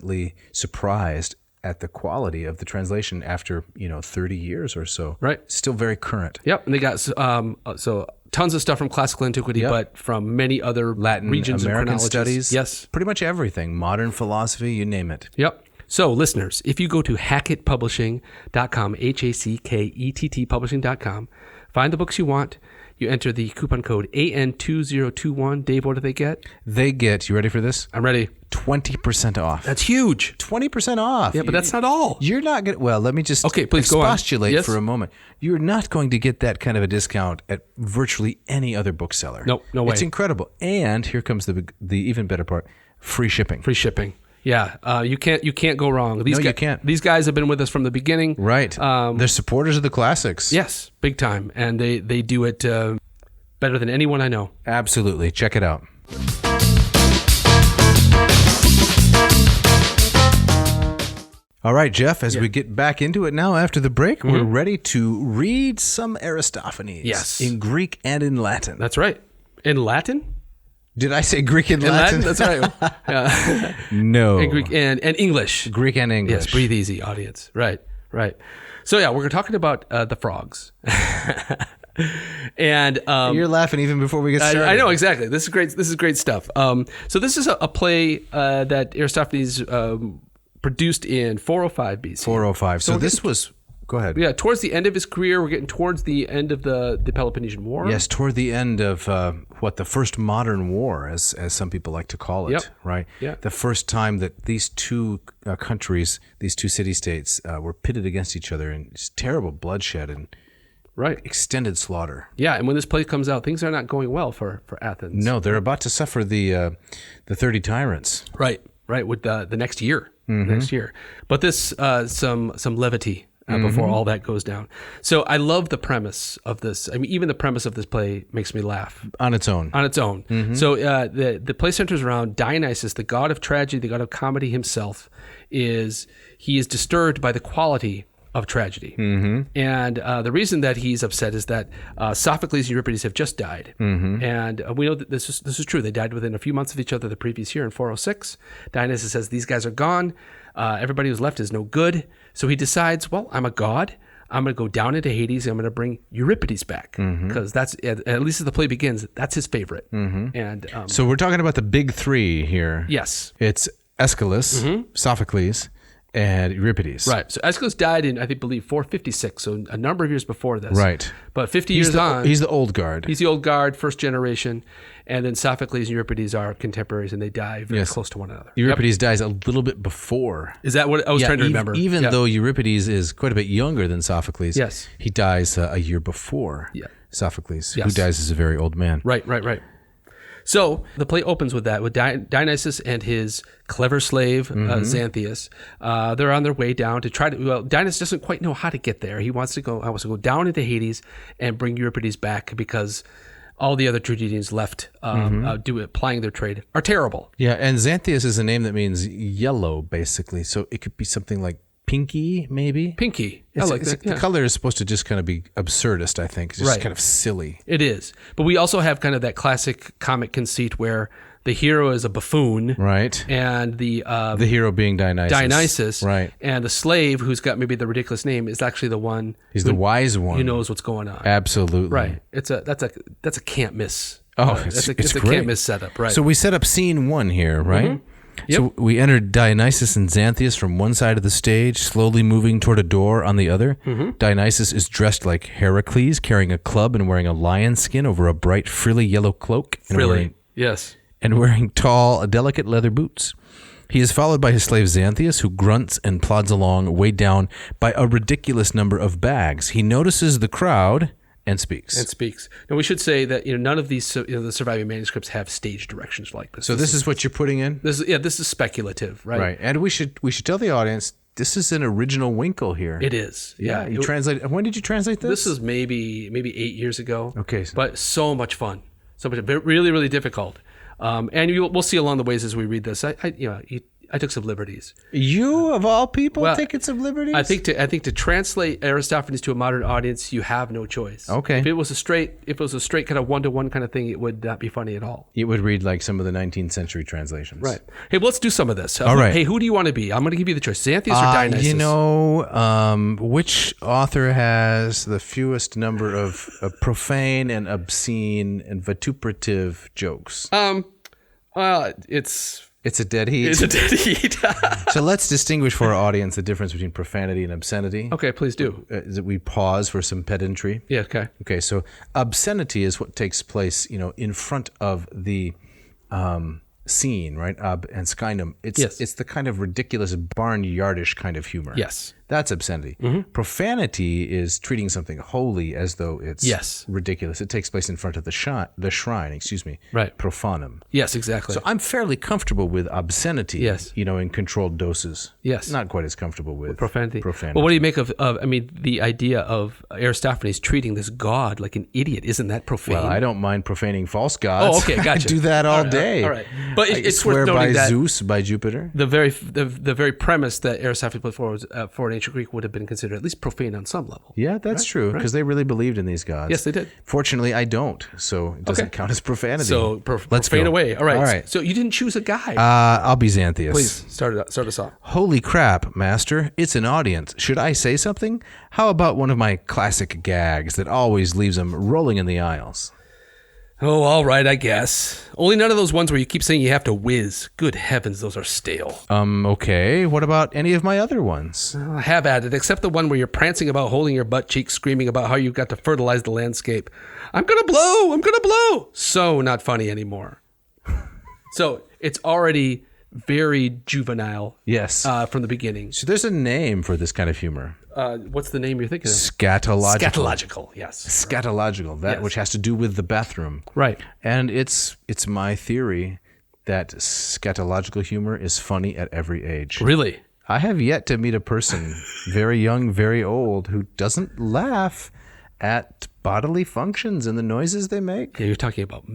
S3: surprised at the quality of the translation after 30 years or so.
S2: Right.
S3: Still very current.
S2: Yep. And they got so tons of stuff from classical antiquity, but from many other
S3: Latin
S2: regions
S3: American
S2: and chronologies.
S3: studies.
S2: Yes.
S3: Pretty much everything. Modern philosophy, you name it.
S2: Yep. So listeners, if you go to hackettpublishing.com, HACKETT publishing.com, find the books you want. You enter the coupon code AN2021. Dave, what do they get?
S3: They get, you ready for this?
S2: I'm ready.
S3: 20% off.
S2: That's huge.
S3: 20% off.
S2: Yeah, but that's not all.
S3: You're not going to, well, let me just
S2: please go on.
S3: expostulate for a moment. You're not going to get that kind of a discount at virtually any other bookseller.
S2: Nope, no way.
S3: It's incredible. And here comes the even better part, free shipping.
S2: Free shipping. Yeah, you can't go wrong.
S3: You can't.
S2: These guys have been with us from the beginning.
S3: Right. They're supporters of the classics.
S2: Yes, big time. And they do it better than anyone I know.
S3: Absolutely. Check it out. All right, Jeff, as we get back into it now after the break, we're ready to read some Aristophanes.
S2: Yes.
S3: In Greek and in Latin.
S2: That's right. In Latin?
S3: Did I say Greek and Latin?
S2: That's right.
S3: No.
S2: In Greek and English.
S3: Greek and English.
S2: Yes, breathe easy, audience. Right. So yeah, we're talking about the frogs. And
S3: you're laughing even before we get started.
S2: I know, exactly. This is great stuff. So this is a play that Aristophanes produced in 405 BC.
S3: 405. So this was Go ahead.
S2: Yeah, towards the end of his career, we're getting towards the end of the Peloponnesian War.
S3: Yes, toward the end of the first modern war, as some people like to call it, right?
S2: Yeah.
S3: The first time that these two countries, these two city-states, were pitted against each other in just terrible bloodshed and extended slaughter.
S2: Yeah, and when this play comes out, things are not going well for Athens.
S3: No, they're about to suffer the 30 tyrants.
S2: Right, with the next year. Next year. But this, some levity. Before all that goes down. So I love the premise of this. I mean, even the premise of this play makes me laugh.
S3: On its own.
S2: So the play centers around Dionysus, the god of tragedy, the god of comedy himself. He is disturbed by the quality of tragedy. And the reason that he's upset is that Sophocles and Euripides have just died. And we know that this is true. They died within a few months of each other the previous year in 406. Dionysus says, these guys are gone. Everybody who's left is no good. So he decides, well, I'm a god. I'm going to go down into Hades. And I'm going to bring Euripides back because that's, at least as the play begins, that's his favorite. And
S3: so we're talking about the big three here.
S2: Yes.
S3: It's Aeschylus, Sophocles, and Euripides.
S2: Right. So Aeschylus died in, I believe, 456, so a number of years before this.
S3: Right.
S2: But 50 years on.
S3: He's the old guard.
S2: He's the old guard, first generation. And then Sophocles and Euripides are contemporaries, and they die very close to one another.
S3: Euripides dies a little bit before.
S2: Is that what I was trying to remember?
S3: Even though Euripides is quite a bit younger than Sophocles,
S2: yes,
S3: he dies a year before Sophocles, who dies as a very old man.
S2: Right. So the play opens with that, with Dionysus and his clever slave, Xanthias. They're on their way down to try to, well, Dionysus doesn't quite know how to get there. He wants to go down into Hades and bring Euripides back because all the other tragedians left applying their trade are terrible.
S3: Yeah, and Xanthias is a name that means yellow, basically. So it could be something like pinky, maybe?
S2: Pinky. I like that.
S3: The color is supposed to just kind of be absurdist, I think. It's just kind of silly.
S2: It is. But we also have kind of that classic comic conceit where the hero is a buffoon.
S3: Right.
S2: And the
S3: hero being Dionysus.
S2: Right. And the slave, who's got maybe the ridiculous name, is actually the one.
S3: He's the wise one.
S2: Who knows what's going on.
S3: Absolutely.
S2: Right. That's a can't miss.
S3: It's
S2: a
S3: great.
S2: can't miss setup, right?
S3: So we set up scene one here, right?
S2: Yep.
S3: So we entered Dionysus and Xanthias from one side of the stage, slowly moving toward a door on the other. Dionysus is dressed like Heracles, carrying a club and wearing a lion skin over a bright, frilly yellow cloak.
S2: Yes.
S3: And wearing tall, delicate leather boots. He is followed by his slave Xanthias, who grunts and plods along, weighed down by a ridiculous number of bags. He notices the crowd and speaks.
S2: Now we should say that none of these the surviving manuscripts have stage directions like this.
S3: So this is what you're putting in?
S2: This is speculative, right?
S3: Right. And we should tell the audience this is an original Winkle here.
S2: It is. Yeah.
S3: You translate. When did you translate this?
S2: This is maybe 8 years ago.
S3: Okay.
S2: But so much fun. So much, really, really difficult. And we'll see along the ways as we read this. I took some liberties.
S3: You of all people taking some liberties?
S2: I think to translate Aristophanes to a modern audience, you have no choice.
S3: Okay.
S2: If it was a straight kind of 1-to-1 kind of thing, it would not be funny at all.
S3: It would read like some of the 19th century translations.
S2: Right. Hey, let's do some of this.
S3: All right.
S2: Hey, who do you want to be? I'm going to give you the choice: Xanthias or Dionysus.
S3: Which author has the fewest number of profane and obscene and vituperative jokes?
S2: Well,
S3: It's a dead heat. So let's distinguish for our audience the difference between profanity and obscenity.
S2: Okay, please do.
S3: That we pause for some pedantry.
S2: Yeah, okay.
S3: Okay, so obscenity is what takes place, in front of the scene, right? And skynum. It's the kind of ridiculous barnyardish kind of humor.
S2: Yes.
S3: That's obscenity. Profanity is treating something holy as though it's ridiculous. It takes place in front of the shrine,
S2: Right.
S3: Profanum.
S2: Yes, exactly.
S3: So I'm fairly comfortable with obscenity,
S2: yes,
S3: in controlled doses.
S2: Yes.
S3: Not quite as comfortable with
S2: profanity. Well, what do you make of the idea of Aristophanes treating this god like an idiot? Isn't that profane?
S3: Well, I don't mind profaning false gods.
S2: Oh, okay, gotcha.
S3: I do that all day.
S2: All right. But it's
S3: swear
S2: worth noting
S3: by
S2: that
S3: Zeus, by Jupiter.
S2: The very premise that Aristophanes put forward for an ancient Greek would have been considered at least profane on some level.
S3: Yeah, that's true, because they really believed in these gods.
S2: Yes, they did.
S3: Fortunately, I don't, so it doesn't count as profanity.
S2: So let's profane away. All right. So you didn't choose a guy.
S3: I'll be Xanthias.
S2: Please start us off.
S3: Holy crap, master! It's an audience. Should I say something? How about one of my classic gags that always leaves them rolling in the aisles?
S2: Oh, all right, I guess. Only none of those ones where you keep saying you have to whiz. Good heavens, those are stale.
S3: Okay. What about any of my other ones?
S2: Well, have at it, except the one where you're prancing about holding your butt cheeks, screaming about how you've got to fertilize the landscape. I'm gonna blow! I'm gonna blow! So not funny anymore. So it's already very juvenile.
S3: Yes.
S2: From the beginning.
S3: So there's a name for this kind of humor.
S2: What's the name you're thinking of?
S3: Scatological.
S2: Scatological, yes.
S3: Scatological, that
S2: Yes.
S3: which has to do with the bathroom.
S2: Right.
S3: And it's my theory that scatological humor is funny at every age.
S2: Really?
S3: I have yet to meet a person, very young, very old, who doesn't laugh at bodily functions and the noises they make.
S2: Yeah, you're talking about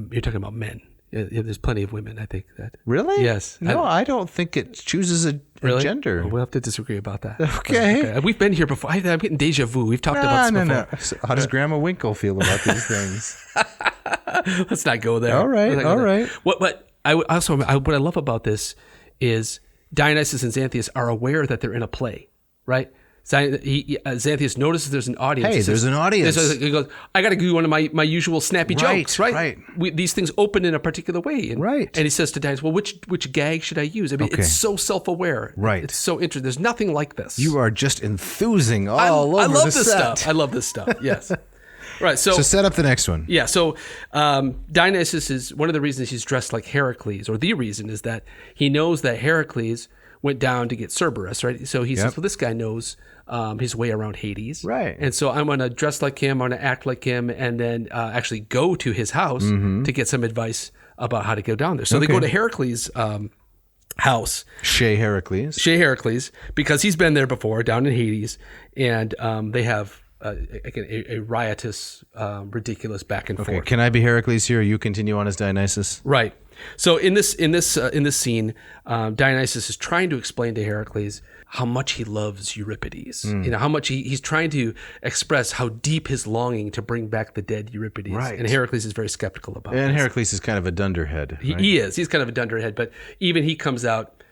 S2: men. Yeah, there's plenty of women, I think that.
S3: Really?
S2: Yes.
S3: No, I don't think it chooses a gender.
S2: Well, we'll have to disagree about that.
S3: Okay.
S2: We've been here before. I'm getting deja vu. We've talked about this before.
S3: No. So how does Grandma Winkle feel about these things?
S2: Let's not go there.
S3: All right.
S2: What I love about this is Dionysus and Xanthias are aware that they're in a play, right? Xanthias notices there's an audience.
S3: Hey, there's an audience.
S2: He goes, I got to do one of my usual snappy jokes, right?
S3: Right.
S2: These things open in a particular way. And,
S3: Right.
S2: And he says to Dionysus, well, which gag should I use? I mean,
S3: Okay.
S2: it's so self-aware.
S3: Right.
S2: It's so interesting. There's nothing like this.
S3: You are just enthusing all over
S2: I love
S3: the
S2: this
S3: set.
S2: stuff. I love this stuff. Yes. Right.
S3: So set up the next one.
S2: Yeah, so Dionysus is one of the reasons he's dressed like Heracles, or the reason is that he knows that Heracles went down to get Cerberus, right? So he says, well, this guy knows his way around Hades.
S3: Right.
S2: And so I'm going to dress like him, I'm going to act like him, and then actually go to his house to get some advice about how to go down there. So they go to Heracles' house.
S3: Shea Heracles,
S2: because he's been there before, down in Hades, and they have a riotous, ridiculous back and forth.
S3: Can I be Heracles here? Or you continue on as Dionysus.
S2: Right. So in this scene, Dionysus is trying to explain to Heracles how much he loves Euripides. You know, how much he's trying to express how deep his longing to bring back the dead Euripides.
S3: Right.
S2: And Heracles is very skeptical about it.
S3: And Heracles is kind of a dunderhead. Right?
S2: He is. He's kind of a dunderhead, but even he comes out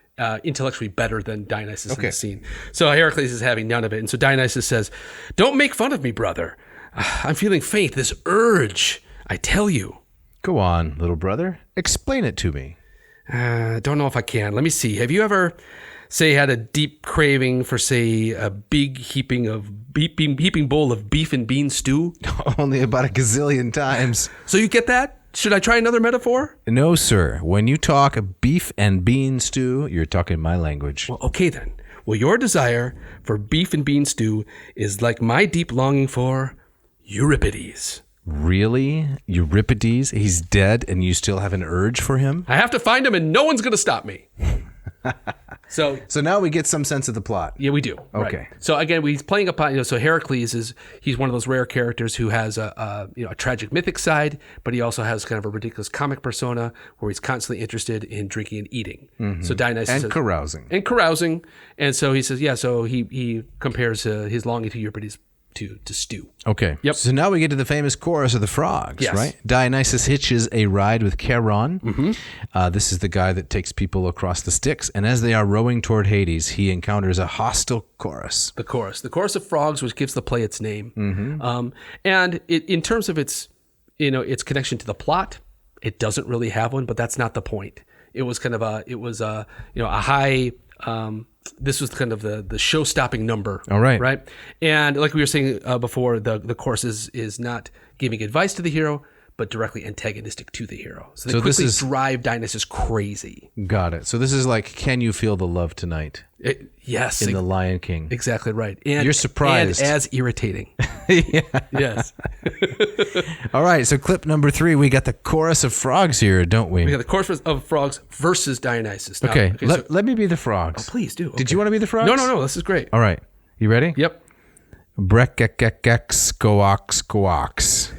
S2: intellectually better than Dionysus in the scene. So Heracles is having none of it. And so Dionysus says, don't make fun of me, brother. I'm feeling faint, this urge, I tell you.
S3: Go on, little brother. Explain it to me.
S2: Don't know if I can. Let me see. Have you ever, say, had a deep craving for, say, a big heaping bowl of beef and bean stew?
S3: Only about a gazillion times.
S2: So you get that? Should I try another metaphor?
S3: No, sir. When you talk beef and bean stew, you're talking my language.
S2: Well, okay then. Well, your desire for beef and bean stew is like my deep longing for Euripides.
S3: Really? Euripides? He's dead and you still have an urge for him?
S2: I have to find him and no one's going to stop me. So
S3: now we get some sense of the plot.
S2: yeah, we do.
S3: Okay.
S2: Right. So again, he's playing upon, so Heracles he's one of those rare characters who has a tragic mythic side, but he also has kind of a ridiculous comic persona where he's constantly interested in drinking and eating. So Dionysus
S3: And
S2: says,
S3: carousing.
S2: And so he says, so he compares his longing to Euripides to stew.
S3: Okay.
S2: Yep.
S3: So now we get to the famous chorus of the frogs,
S2: Yes.
S3: right? Dionysus hitches a ride with Charon. This is the guy that takes people across the Styx. And as they are rowing toward Hades, he encounters a hostile chorus.
S2: The chorus of frogs, which gives the play its name. And in terms of its connection to the plot, it doesn't really have one, but that's not the point. It was kind of a high. This was kind of the show-stopping number.
S3: All right.
S2: Right. And like we were saying before, the chorus is not giving advice to the hero, but directly antagonistic to the hero. So they quickly drive Dionysus crazy.
S3: Got it. So this is like, can you feel the love tonight?
S2: Yes.
S3: In The Lion King.
S2: Exactly right. And
S3: you're surprised.
S2: And as irritating.
S3: Yeah.
S2: Yes.
S3: All right. So clip number 3, we got the chorus of frogs here, don't we?
S2: We got the chorus of frogs versus Dionysus. Now,
S3: Okay. Let me be the frogs.
S2: Oh, please do.
S3: Did you want to be the frogs?
S2: No. This is great.
S3: All right. You ready?
S2: Yep.
S3: Brekekekex, Koax.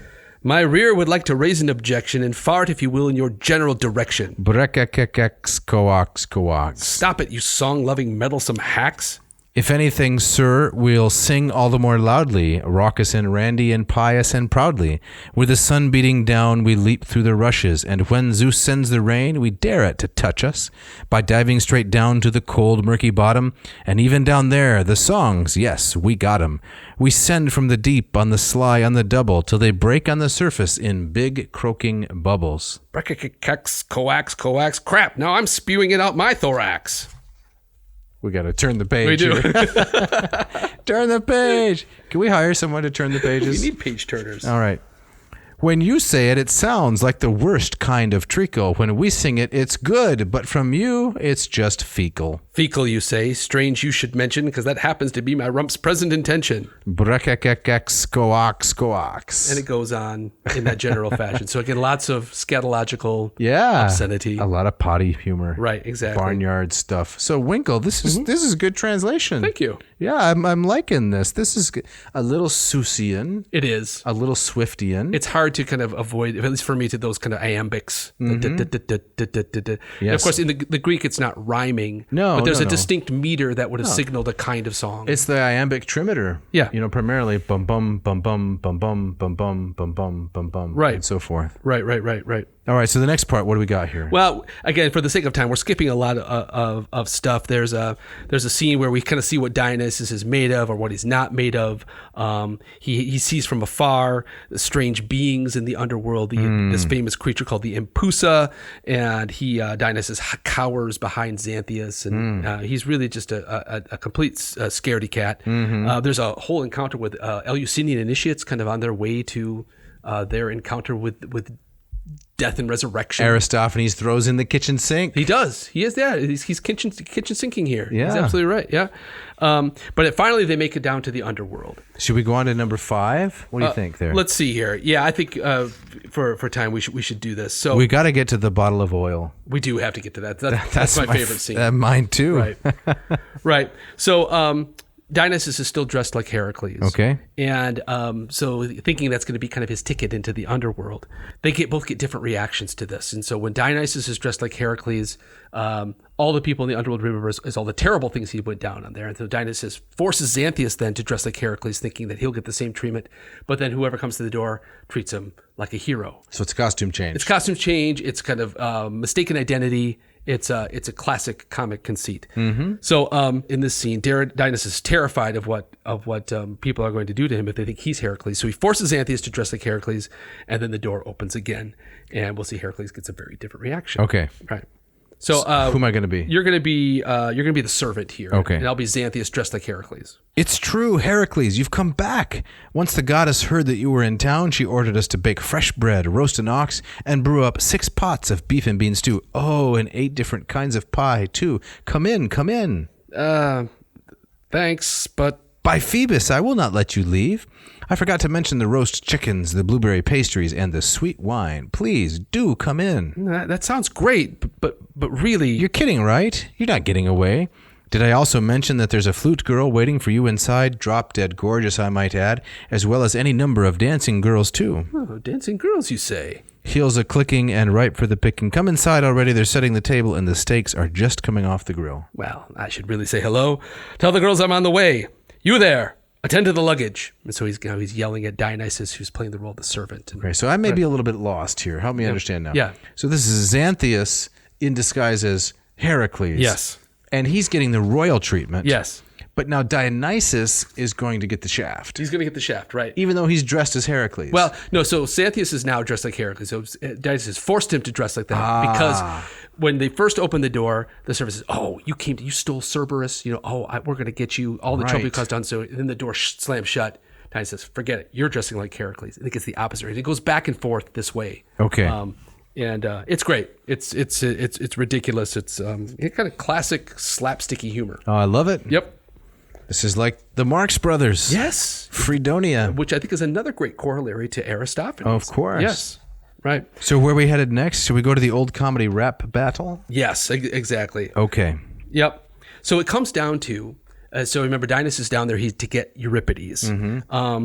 S2: My rear would like to raise an objection and fart, if you will, in your general direction.
S3: Brekekekex, Koax.
S2: Stop it, you song-loving, meddlesome hacks.
S3: If anything, sir, we'll sing all the more loudly, raucous and randy and pious and proudly. With the sun beating down, we leap through the rushes, and when Zeus sends the rain, we dare it to touch us, by diving straight down to the cold, murky bottom, and even down there, the songs, yes, we got 'em. We send from the deep, on the sly, on the double, till they break on the surface in big, croaking bubbles.
S2: Brekekekex, Koax, crap, now I'm spewing it out my thorax.
S3: We got to turn the page.
S2: We do.
S3: Turn the page. Can we hire someone to turn the pages?
S2: We need page turners.
S3: All right. When you say it, it sounds like the worst kind of treacle. When we sing it, it's good, but from you, it's just fecal.
S2: Fecal, you say? Strange you should mention, because that happens to be my rump's present intention.
S3: Brekekekex, Koax.
S2: And it goes on in that general fashion. So again, lots of scatological obscenity.
S3: A lot of potty humor.
S2: Right, exactly.
S3: Barnyard stuff. So Winkle, this is good translation.
S2: Thank you.
S3: Yeah, I'm liking this. This is a little Seussian.
S2: It is.
S3: A little Swiftian.
S2: It's hard to kind of avoid, at least for me, to those kind of iambics. And of course, in the Greek, it's not rhyming.
S3: No,
S2: but there's a distinct meter that would have signaled a kind of song.
S3: It's the iambic trimeter.
S2: Yeah.
S3: Primarily bum bum bum bum bum bum bum bum bum bum bum bum.
S2: Right.
S3: And so forth.
S2: Right.
S3: All right. So the next part, what do we got here?
S2: Well, again, for the sake of time, we're skipping a lot of stuff. There's a scene where we kind of see what Dionysus is made of or what he's not made of. He sees from afar the strange beings in the underworld, this famous creature called the Impusa, and Dionysus cowers behind Xanthias, and he's really just a complete scaredy cat. There's a whole encounter with Eleusinian initiates kind of on their way to their encounter with death and resurrection.
S3: Aristophanes throws in the kitchen sink.
S2: He does. He is there. He's kitchen sinking here.
S3: Yeah.
S2: He's absolutely right. Yeah. But finally, they make it down to the underworld.
S3: Should we go on to number 5? What do you think there?
S2: Let's see here. Yeah, I think for time we should do this. So
S3: we got to get to the bottle of oil.
S2: we do have to get to that. That's my favorite scene.
S3: Mine too.
S2: Right. Right. So Dionysus is still dressed like Heracles.
S3: Okay.
S2: And so thinking that's going to be kind of his ticket into the underworld, they both get different reactions to this. And so when Dionysus is dressed like Heracles, all the people in the underworld remember is all the terrible things he went down on there. And so Dionysus forces Xanthias then to dress like Heracles, thinking that he'll get the same treatment. But then whoever comes to the door treats him like a hero.
S3: So it's costume change.
S2: It's costume change. It's kind of mistaken identity. It's a classic comic conceit. So in this scene, Dionysus is terrified of what people are going to do to him if they think he's Heracles. So he forces Xanthias to dress like Heracles, and then the door opens again, and we'll see Heracles gets a very different reaction.
S3: Okay.
S2: Right. So
S3: who am I going to be?
S2: You're going to be the servant here.
S3: Okay.
S2: And I'll be Xanthias dressed like Heracles.
S3: It's true, Heracles, you've come back. Once the goddess heard that you were in town, she ordered us to bake fresh bread, roast an ox, and brew up 6 pots of beef and bean stew. Oh, and 8 different kinds of pie, too. Come in.
S2: Thanks, but...
S3: By Phoebus, I will not let you leave. I forgot to mention the roast chickens, the blueberry pastries, and the sweet wine. Please, do come in.
S2: That sounds great, but really...
S3: You're kidding, right? You're not getting away. Did I also mention that there's a flute girl waiting for you inside, drop-dead gorgeous, I might add, as well as any number of dancing girls, too?
S2: Oh, dancing girls, you say?
S3: Heels a clicking and ripe for the picking. Come inside already. They're setting the table, and the steaks are just coming off the grill.
S2: Well, I should really say hello. Tell the girls I'm on the way. You there. Attend to the luggage. And so he's yelling at Dionysus, who's playing the role of the servant.
S3: Okay, so I may be a little bit lost here. Help me understand now.
S2: Yeah.
S3: So this is Xanthias in disguise as Heracles.
S2: Yes.
S3: And he's getting the royal treatment.
S2: Yes.
S3: But now Dionysus is going to get the shaft.
S2: He's going to get the shaft, right?
S3: Even though he's dressed as Heracles.
S2: Well, no, so Xanthias is now dressed like Heracles. So Dionysus forced him to dress like that because when they first opened the door, the servant says, "Oh, you stole Cerberus. We're going to get you. All the trouble you caused on." So then the door slams shut. Dionysus says, "Forget it. You're dressing like Heracles." I think it's the opposite. It goes back and forth this way.
S3: Okay.
S2: And it's great. It's ridiculous. It's kind of classic slapsticky humor.
S3: Oh, I love it.
S2: Yep.
S3: This is like the Marx Brothers.
S2: Yes.
S3: Fredonia.
S2: Which I think is another great corollary to Aristophanes.
S3: Of course.
S2: Yes. Right.
S3: So where are we headed next? Should we go to the old comedy rap battle?
S2: Yes, exactly.
S3: Okay.
S2: Yep. So it comes down to, so remember Dionysus is down there to get Euripides.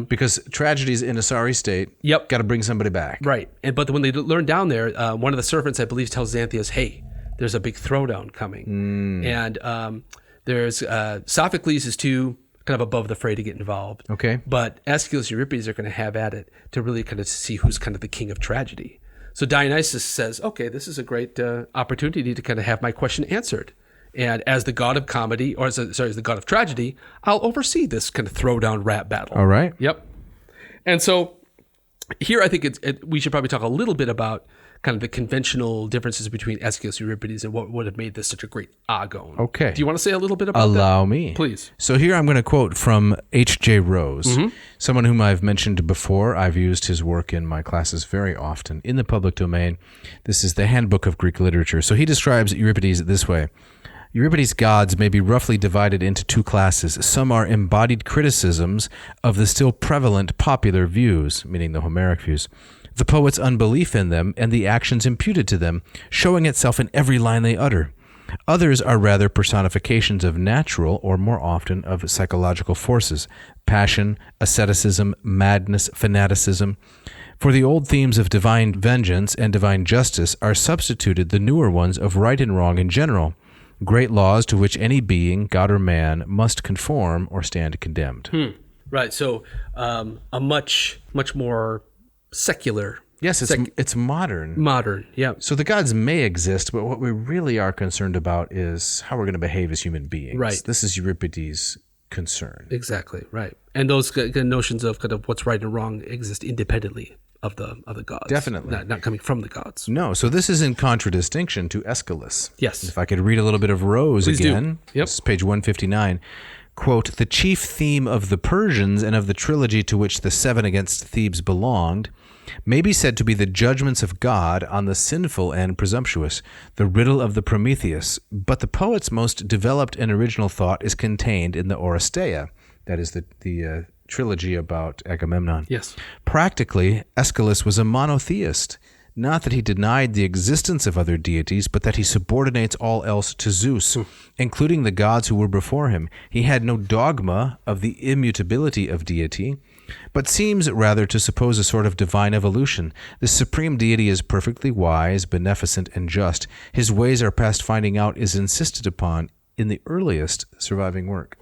S3: Because tragedy's in a sorry state.
S2: Yep.
S3: Got to bring somebody back.
S2: Right. But when they learn down there, one of the servants, I believe, tells Xanthias, "Hey, there's a big throwdown coming." And There's Sophocles is too kind of above the fray to get involved.
S3: Okay.
S2: But Aeschylus and Euripides are going to have at it to really kind of see who's kind of the king of tragedy. So Dionysus says, okay, this is a great opportunity to kind of have my question answered. And as the god of comedy, as the god of tragedy, I'll oversee this kind of throwdown rap battle.
S3: All right.
S2: Yep. And so here I think we should probably talk a little bit about kind of the conventional differences between Aeschylus and Euripides and what would have made this such a great agone.
S3: Okay.
S2: Do you want to say a little bit about that?
S3: Allow me.
S2: Please.
S3: So here I'm going to quote from H.J. Rose, someone whom I've mentioned before. I've used his work in my classes very often in the public domain. This is the Handbook of Greek Literature. So he describes Euripides this way. Euripides' gods may be roughly divided into two classes. Some are embodied criticisms of the still prevalent popular views, meaning the Homeric views, the poet's unbelief in them, and the actions imputed to them, showing itself in every line they utter. Others are rather personifications of natural, or more often of psychological forces, passion, asceticism, madness, fanaticism. For the old themes of divine vengeance and divine justice are substituted the newer ones of right and wrong in general, great laws to which any being, god or man, must conform or stand condemned.
S2: Right. So a much more secular.
S3: Yes, it's modern.
S2: Modern, yeah.
S3: So the gods may exist, but what we really are concerned about is how we're going to behave as human beings.
S2: Right.
S3: This is Euripides' concern.
S2: Exactly, right. And those notions of kind of what's right and wrong exist independently of the gods.
S3: Definitely.
S2: Not coming from the gods.
S3: No, so this is in contradistinction to Aeschylus.
S2: Yes.
S3: If I could read a little bit of Rose
S2: Please
S3: again.
S2: do. Yep.
S3: This is page 159. Quote, the chief theme of the Persians and of the trilogy to which the seven against Thebes belonged may be said to be the judgments of God on the sinful and presumptuous, the riddle of the Prometheus, but the poet's most developed and original thought is contained in the Oresteia, that is the trilogy about Agamemnon.
S2: Yes.
S3: Practically, Aeschylus was a monotheist, not that he denied the existence of other deities, but that he subordinates all else to Zeus, including the gods who were before him. He had no dogma of the immutability of deity, but seems rather to suppose a sort of divine evolution. The supreme deity is perfectly wise, beneficent, and just. His ways are past finding out is insisted upon in the earliest surviving work.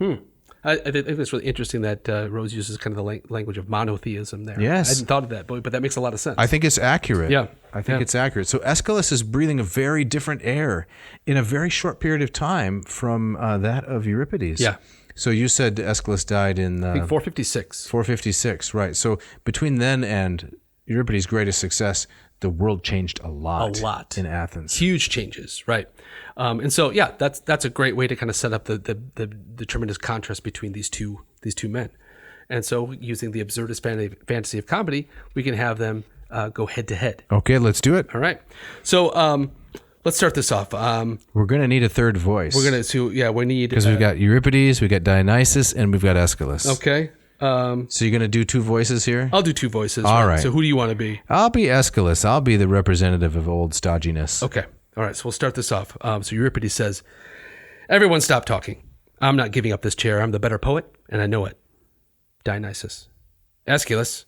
S2: I think it's really interesting that Rose uses kind of the language of monotheism there.
S3: Yes.
S2: I hadn't thought of that, but that makes a lot of sense.
S3: I think it's accurate.
S2: Yeah.
S3: I think it's accurate. So Aeschylus is breathing a very different air in a very short period of time from that of Euripides.
S2: Yeah.
S3: So you said Aeschylus died in...
S2: I think 456.
S3: 456, right. So between then and Euripides' greatest success, the world changed a lot. In Athens.
S2: Huge changes, right. And so, yeah, that's a great way to kind of set up the tremendous contrast between these two men. And so using the absurdist fantasy of comedy, we can have them go head to head.
S3: Okay, let's do it.
S2: All right. So let's start this off.
S3: We're going to need a third voice.
S2: We need...
S3: Because we've got Euripides, we've got Dionysus, and we've got Aeschylus.
S2: Okay.
S3: So you're going to do two voices here?
S2: I'll do two voices.
S3: All right.
S2: So who do you want to be?
S3: I'll be Aeschylus. I'll be the representative of old stodginess.
S2: Okay. All right. So we'll start this off. So Euripides says, everyone stop talking. I'm not giving up this chair. I'm the better poet, and I know it. Dionysus. Aeschylus,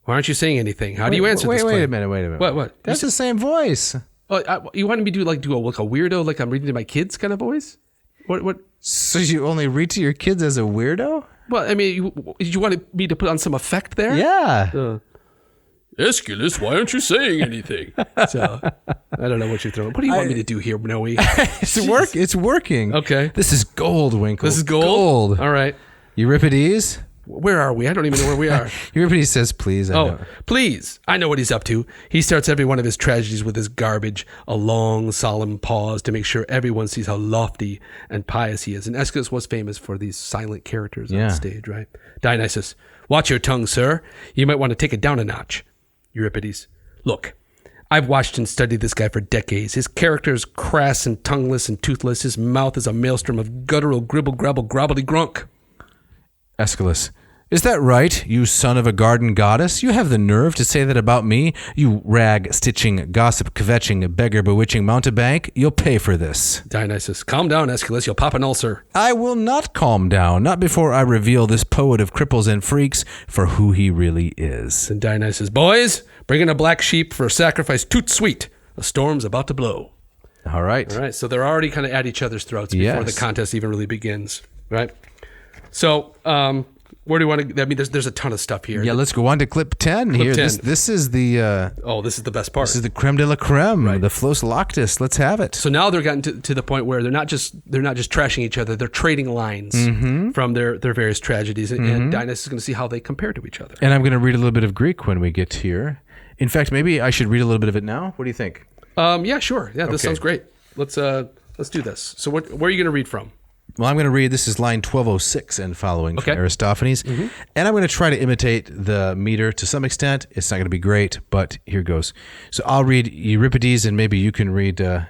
S2: why aren't you saying anything? How do you answer this claim?
S3: Wait a minute.
S2: What?
S3: That's the same voice.
S2: Oh, you wanted me to do a weirdo, like I'm reading to my kids kind of voice? What?
S3: So you only read to your kids as a weirdo?
S2: Well, I mean, you wanted me to put on some effect there?
S3: Yeah.
S2: Aeschylus, why aren't you saying anything? So, I don't know what you're throwing. What do you want me to do here, Noe?
S3: It's working.
S2: Okay.
S3: This is gold, Winkle.
S2: This is gold? All right.
S3: Euripides?
S2: Where are we? I don't even know where we are.
S3: Euripides says, please.
S2: Please. I know what he's up to. He starts every one of his tragedies with his garbage, a long, solemn pause to make sure everyone sees how lofty and pious he is. And Aeschylus was famous for these silent characters on stage, right? Dionysus, watch your tongue, sir. You might want to take it down a notch. Euripides, look, I've watched and studied this guy for decades. His character is crass and tongueless and toothless. His mouth is a maelstrom of guttural gribble, grabble, grobbly grunk.
S3: Aeschylus, is that right, you son of a garden goddess? You have the nerve to say that about me? You rag-stitching, gossip-kvetching, beggar-bewitching mountebank? You'll pay for this.
S2: Dionysus, calm down, Aeschylus. You'll pop an ulcer.
S3: I will not calm down, not before I reveal this poet of cripples and freaks for who he really is.
S2: And Dionysus, boys, bring in a black sheep for a sacrifice toot sweet. A storm's about to blow.
S3: All right.
S2: All right. So they're already kind of at each other's throats before the contest even really begins, right? So where do you want to? I mean, there's a ton of stuff here.
S3: Yeah, let's go on to clip 10 here.
S2: 10.
S3: This is the
S2: this is the best part.
S3: This is the creme de la creme, the Flos Lactis. Let's have it.
S2: So now they're gotten to the point where they're not just trashing each other. They're trading lines from their various tragedies, and Dionysus is going to see how they compare to each other.
S3: And I'm going to read a little bit of Greek when we get here. In fact, maybe I should read a little bit of it now. What do you think?
S2: Yeah, sure. Yeah, this sounds great. Let's do this. So where are you going to read from?
S3: Well, I'm going to read, this is line 1206 and following from Aristophanes. And I'm going to try to imitate the meter to some extent. It's not going to be great, but here goes. So I'll read Euripides, and maybe you can read the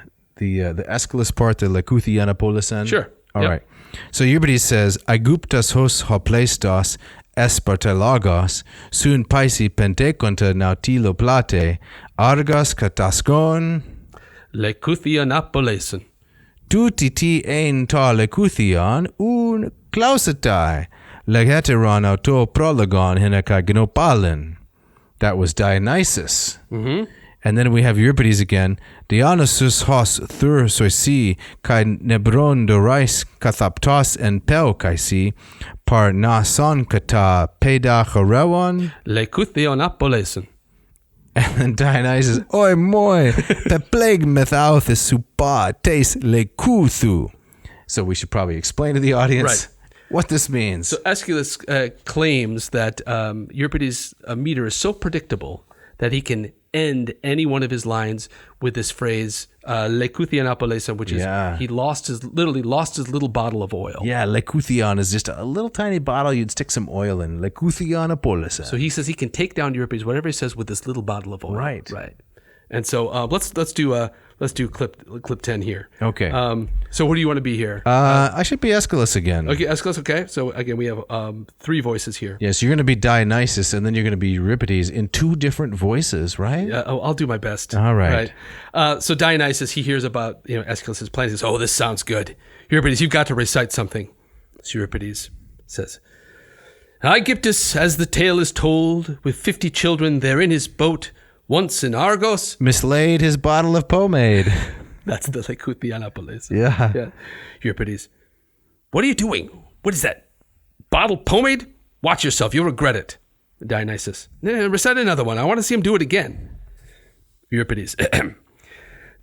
S3: Aeschylus part, the Lekuthianapolisan.
S2: Sure.
S3: All right. So Euripides says, Aiguptas hos hopleistos espertelagos, sun paisi penteconta nautilo plate, argos kataskon
S2: Lekuthianapolisan.
S3: Tuti ti ein ta lekuthion un clausetai, legeteron auto prologon hinaka gnopalin. That was Dionysus. And then we have Euripides again. Dionysus hos thur soisi kai nebron dorais kathaptos en peu kaisi par nason kata peda chorewon
S2: Lekuthianapolisan.
S3: And then Dionysus, oi moi, the plague methouthis supa tes lekuthu. So we should probably explain to the audience what this means.
S2: So Aeschylus claims that Euripides' meter is so predictable that he can end any one of his lines with this phrase Lekuthianapolisan, which is he literally lost his little bottle of oil.
S3: Yeah, lekuthion is just a little tiny bottle you'd stick some oil in. Lekuthianapolisan.
S2: So he says he can take down Euripides, whatever he says, with this little bottle of oil.
S3: Right.
S2: And so let's do clip 10 here.
S3: Okay.
S2: So what do you want to be here?
S3: I should be Aeschylus again.
S2: Okay, Aeschylus. Okay. So again, we have 3 voices here.
S3: Yes, you're going to be Dionysus, and then you're going to be Euripides in 2 different voices, right?
S2: Yeah, I'll do my best.
S3: All right.
S2: So Dionysus, he hears about Aeschylus' plans. He says, "Oh, this sounds good. Euripides, you've got to recite something." So Euripides says, "Aegyptus, as the tale is told, with 50 children there in his boat, once in Argos,
S3: mislaid his bottle of pomade."
S2: That's the Lekuthianapolis.
S3: Yeah.
S2: Euripides, "What are you doing? What is that? Bottle pomade? Watch yourself. You'll regret it." Dionysus, "Recite another one. I want to see him do it again." Euripides,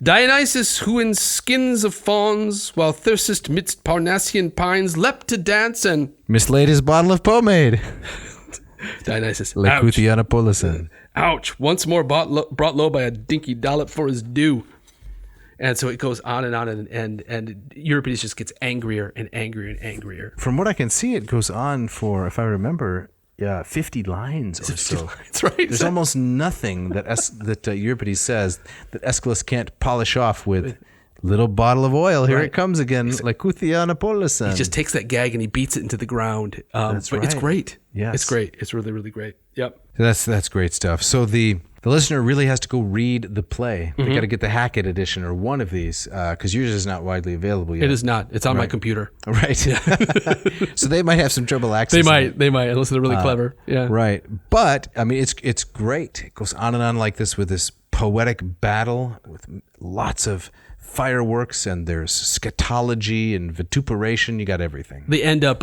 S2: "Dionysus, who in skins of fawns, while thirstest midst Parnassian pines, leapt to dance and..."
S3: Mislaid his bottle of pomade.
S2: Dionysus,
S3: Lekuthianapolisan.
S2: "Ouch, once more brought low by a dinky dollop for his due." And so it goes on, and Euripides just gets angrier and angrier and angrier.
S3: From what I can see, it goes on for, if I remember, 50 lines or so.
S2: That's right.
S3: There's almost nothing that Euripides says that Aeschylus can't polish off with little bottle of oil. Here it comes again, Lekuthianapolisan.
S2: He just takes that gag and he beats it into the ground.
S3: That's
S2: but
S3: right.
S2: It's great.
S3: Yes.
S2: It's great. It's really, really great. Yep.
S3: That's great stuff. So the listener really has to go read the play. They got to get the Hackett edition or one of these because yours is not widely available yet.
S2: It is not. It's on my computer.
S3: Right. So they might have some trouble accessing
S2: They might, unless they're really clever. Yeah.
S3: Right. But, I mean, it's great. It goes on and on like this with this poetic battle with lots of fireworks, and there's scatology and vituperation. You got everything.
S2: They end up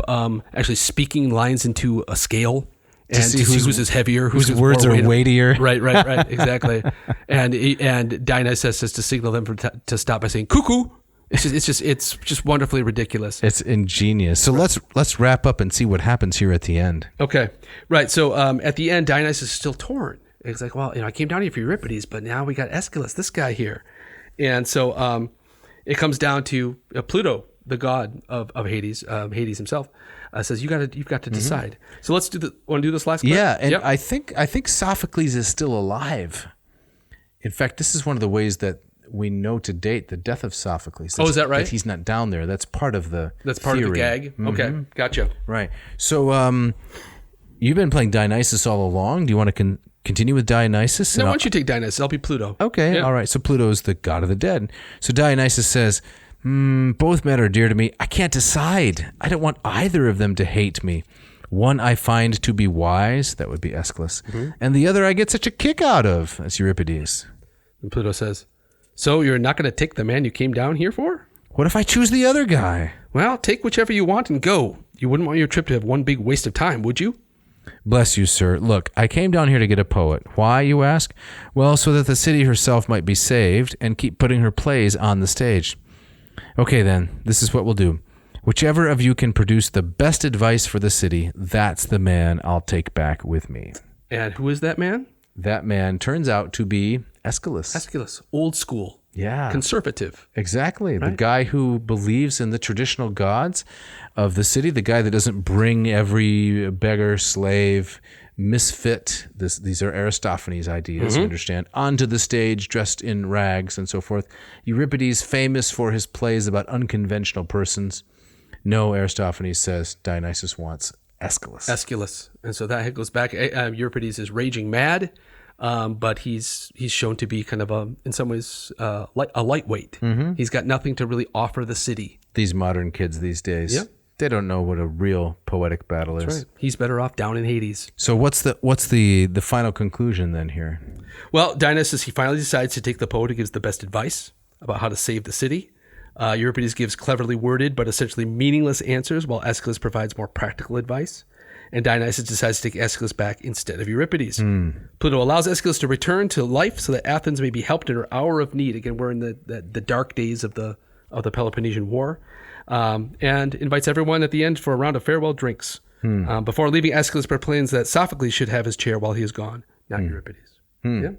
S2: actually speaking lines into a scale. And to see whose is heavier, whose
S3: words are weightier.
S2: Right, exactly. and Dionysus says to signal them to stop by saying "cuckoo." It's just wonderfully ridiculous.
S3: It's ingenious. So let's wrap up and see what happens here at the end.
S2: Okay, right. So at the end, Dionysus is still torn. It's like, well, I came down here for Euripides, but now we got Aeschylus, this guy here, and so it comes down to Pluto, the god of Hades, Hades himself. Says you've got to decide. So let's want to do this last clip?
S3: Yeah, and I think Sophocles is still alive. In fact, this is one of the ways that we know to date the death of Sophocles.
S2: Is that right?
S3: That he's not down there. That's part of the
S2: theory. Of the gag. Okay, gotcha.
S3: Right. So you've been playing Dionysus all along. Do you want to continue with Dionysus?
S2: No, why don't you take Dionysus? I'll be Pluto.
S3: Okay. Yeah. All right. So Pluto is the god of the dead. So Dionysus says, both men are dear to me. I can't decide. I don't want either of them to hate me. One I find to be wise, that would be Aeschylus, and the other I get such a kick out of, that's Euripides.
S2: And Pluto says, So you're not going to take the man you came down here for?
S3: What if I choose the other guy?
S2: Well, take whichever you want and go. You wouldn't want your trip to have one big waste of time, would you?
S3: Bless you, sir. Look, I came down here to get a poet. Why, you ask? Well, so that the city herself might be saved and keep putting her plays on the stage. Okay, then, this is what we'll do. Whichever of you can produce the best advice for the city, that's the man I'll take back with me.
S2: And who is that man?
S3: That man turns out to be Aeschylus.
S2: Aeschylus, old school.
S3: Yeah.
S2: Conservative.
S3: Exactly.
S2: Right.
S3: The guy who believes in the traditional gods of the city, the guy that doesn't bring every beggar, slave, misfit, these are Aristophanes ideas, you understand, onto the stage dressed in rags and so forth. Euripides, famous for his plays about unconventional persons. No, Aristophanes says Dionysus wants Aeschylus.
S2: Aeschylus. And so that goes back. Euripides is raging mad. But he's shown to be kind of in some ways a lightweight. He's got nothing to really offer the city.
S3: These modern kids these days, they don't know what a real poetic battle is.
S2: That's right. He's better off down in Hades.
S3: So what's the final conclusion then here?
S2: Well, Dionysus, he finally decides to take the poet who gives the best advice about how to save the city. Euripides gives cleverly worded but essentially meaningless answers, while Aeschylus provides more practical advice. And Dionysus decides to take Aeschylus back instead of Euripides. Pluto allows Aeschylus to return to life so that Athens may be helped in her hour of need. Again, we're in the dark days of the Peloponnesian War. And invites everyone at the end for a round of farewell drinks. Before leaving, Aeschylus proclaims that Sophocles should have his chair while he is gone, not Euripides. Yeah.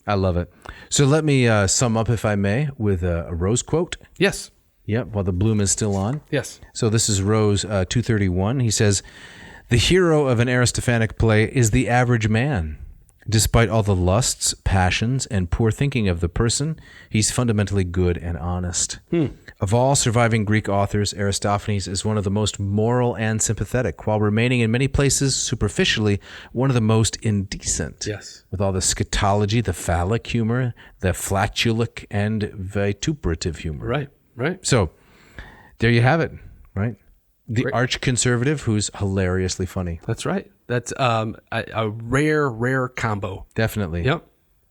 S3: I love it. So let me sum up, if I may, with a Rose quote.
S2: Yes.
S3: Yep, while the bloom is still on.
S2: Yes.
S3: So this is Rose 231. He says, "The hero of an Aristophanic play is the average man. Despite all the lusts, passions, and poor thinking of the person, he's fundamentally good and honest. Of all surviving Greek authors, Aristophanes is one of the most moral and sympathetic, while remaining in many places, superficially, one of the most indecent.
S2: Yes.
S3: With all the scatology, the phallic humor, the flatulic and vituperative humor."
S2: Right. Right.
S3: So there you have it, right? The arch-conservative who's hilariously funny.
S2: That's right. That's a rare combo.
S3: Definitely.
S2: Yep.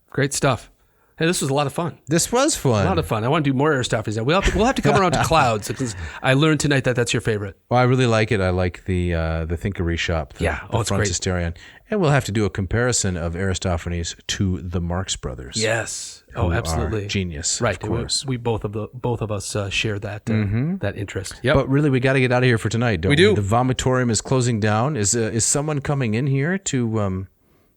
S2: Great stuff. Hey, this was a lot of fun.
S3: This was fun.
S2: A lot of fun. I want to do more Aristophanes. We'll have to come around to clouds because I learned tonight that that's your favorite.
S3: Well, I really like it. I like the Thinkery Shop. The
S2: it's great.
S3: Frontisterion. And we'll have to do a comparison of Aristophanes to the Marx Brothers.
S2: Yes.
S3: who
S2: Absolutely.
S3: are genius.
S2: Right.
S3: Of course.
S2: We both of us share that that interest. Yep.
S3: But really, we got to get out of here for tonight, don't we?
S2: We do.
S3: The vomitorium is closing down. Is someone coming in here to?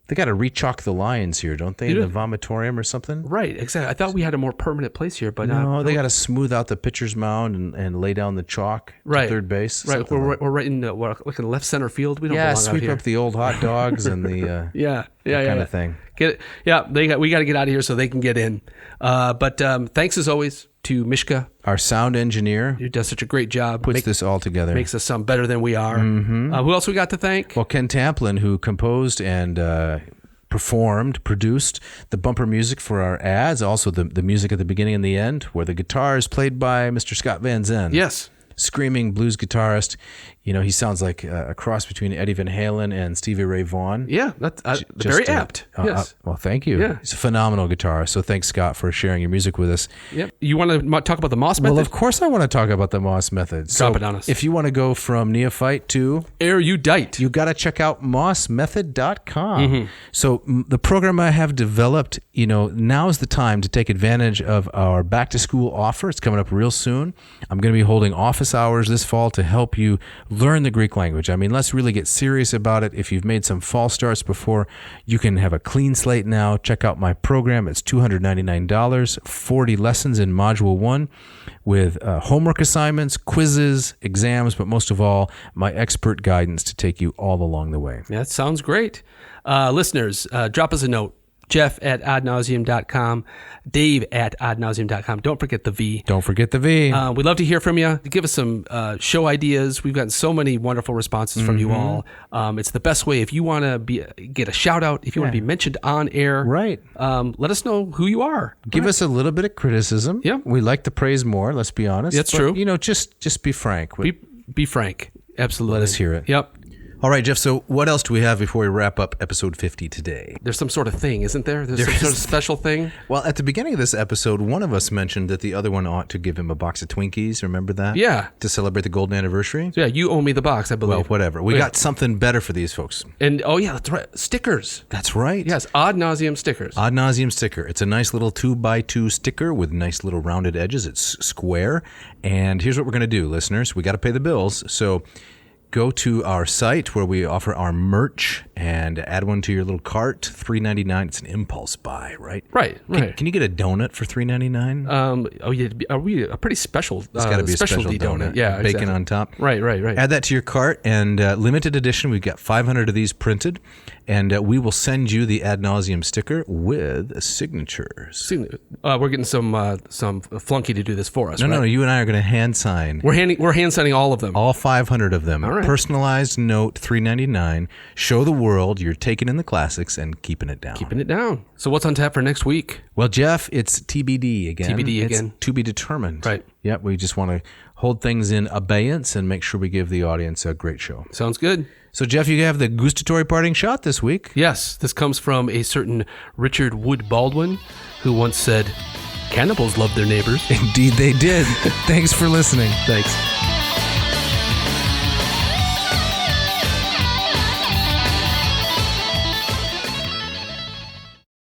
S3: They got to re-chalk the lines here, don't they? In the vomitorium or something.
S2: Right. Exactly. I thought we had a more permanent place here, but
S3: no, they got to smooth out the pitcher's mound and lay down the chalk to third base.
S2: Right. We're right in like in left center field. We don't belong out
S3: sweep
S2: here.
S3: up the old hot dogs and the that kind of thing.
S2: Get it? Yeah, we got to get out of here so they can get in. But thanks as always to Mishka,
S3: our sound engineer,
S2: who does such a great job.
S3: Puts this all together.
S2: Makes us sound better than we are. Who else we got to thank?
S3: Well, Ken Tamplin, who composed and produced the bumper music for our ads, also the music at the beginning and the end, where the guitar is played by Mr. Scott Van Zen.
S2: Yes.
S3: Screaming blues guitarist. You know, he sounds like a cross between Eddie Van Halen and Stevie Ray Vaughan.
S2: Yeah, that's very apt. Yes.
S3: Well, thank you.
S2: Yeah.
S3: He's a phenomenal guitarist. So thanks, Scott, for sharing your music with us.
S2: Yep. You want to talk about the Moss method?
S3: Well, of course I want to talk about the Moss method.
S2: Drop it on us.
S3: If you want to go from neophyte to
S2: erudite,
S3: you got to check out mossmethod.com. So the program I have developed, now is the time to take advantage of our back to school offer. It's coming up real soon. I'm going to be holding office hours this fall to help you learn the Greek language. I mean, let's really get serious about it. If you've made some false starts before, you can have a clean slate now. Check out my program. It's $299, 40 lessons in Module 1 with homework assignments, quizzes, exams, but most of all, my expert guidance to take you all along the way.
S2: That sounds great. Listeners, drop us a note. Jeff@adnauseam.com, Dave@adnauseam.com. Don't forget the V.
S3: Don't forget the V.
S2: We'd love to hear from you. Give us some show ideas. We've gotten so many wonderful responses from you all. It's the best way. If you want to get a shout out, if you want to be mentioned on air,
S3: right?
S2: Let us know who you are.
S3: Give us a little bit of criticism.
S2: Yeah,
S3: we like to praise more. Let's be honest.
S2: That's true.
S3: Just be frank.
S2: Be frank. Absolutely.
S3: Let us hear it.
S2: Yep.
S3: All right, Jeff, so what else do we have before we wrap up episode 50 today?
S2: There's some sort of thing, isn't there? There's some sort of special thing?
S3: Well, at the beginning of this episode, one of us mentioned that the other one ought to give him a box of Twinkies. Remember that?
S2: Yeah.
S3: To celebrate the golden anniversary?
S2: So yeah, you owe me the box, I believe.
S3: Well, whatever. We got something better for these folks.
S2: And, oh yeah, that's right. Stickers.
S3: That's right.
S2: Yes, ad nauseum stickers.
S3: Ad nauseum sticker. It's a nice little 2x2 sticker with nice little rounded edges. It's square. And here's what we're going to do, listeners. We got to pay the bills. So go to our site where we offer our merch and add one to your little cart. $3.99. It's an impulse buy, right?
S2: Right.
S3: Can you get a donut for $3.99?
S2: Oh yeah, are we a pretty special?
S3: It's got to be a special donut.
S2: Yeah,
S3: bacon
S2: exactly.
S3: on top.
S2: Right.
S3: Add that to your cart, and limited edition. We've got 500 of these printed, and we will send you the ad nauseum sticker with signatures.
S2: We're getting some flunky to do this for us.
S3: No, you and I are going to hand sign.
S2: We're hand signing all of them.
S3: All 500 of them.
S2: All right.
S3: Personalized note, $3.99. Show the world you're taking in the classics and keeping it down.
S2: Keeping it down. So what's on tap for next week?
S3: Well, Jeff, it's TBD again.
S2: It's
S3: to be determined.
S2: Right.
S3: Yep. We just want to hold things in abeyance and make sure we give the audience a great show.
S2: Sounds good.
S3: So, Jeff, you have the gustatory parting shot this week.
S2: Yes. This comes from a certain Richard Wood Baldwin, who once said, "Cannibals love their neighbors."
S3: Indeed they did. Thanks for listening.
S2: Thanks.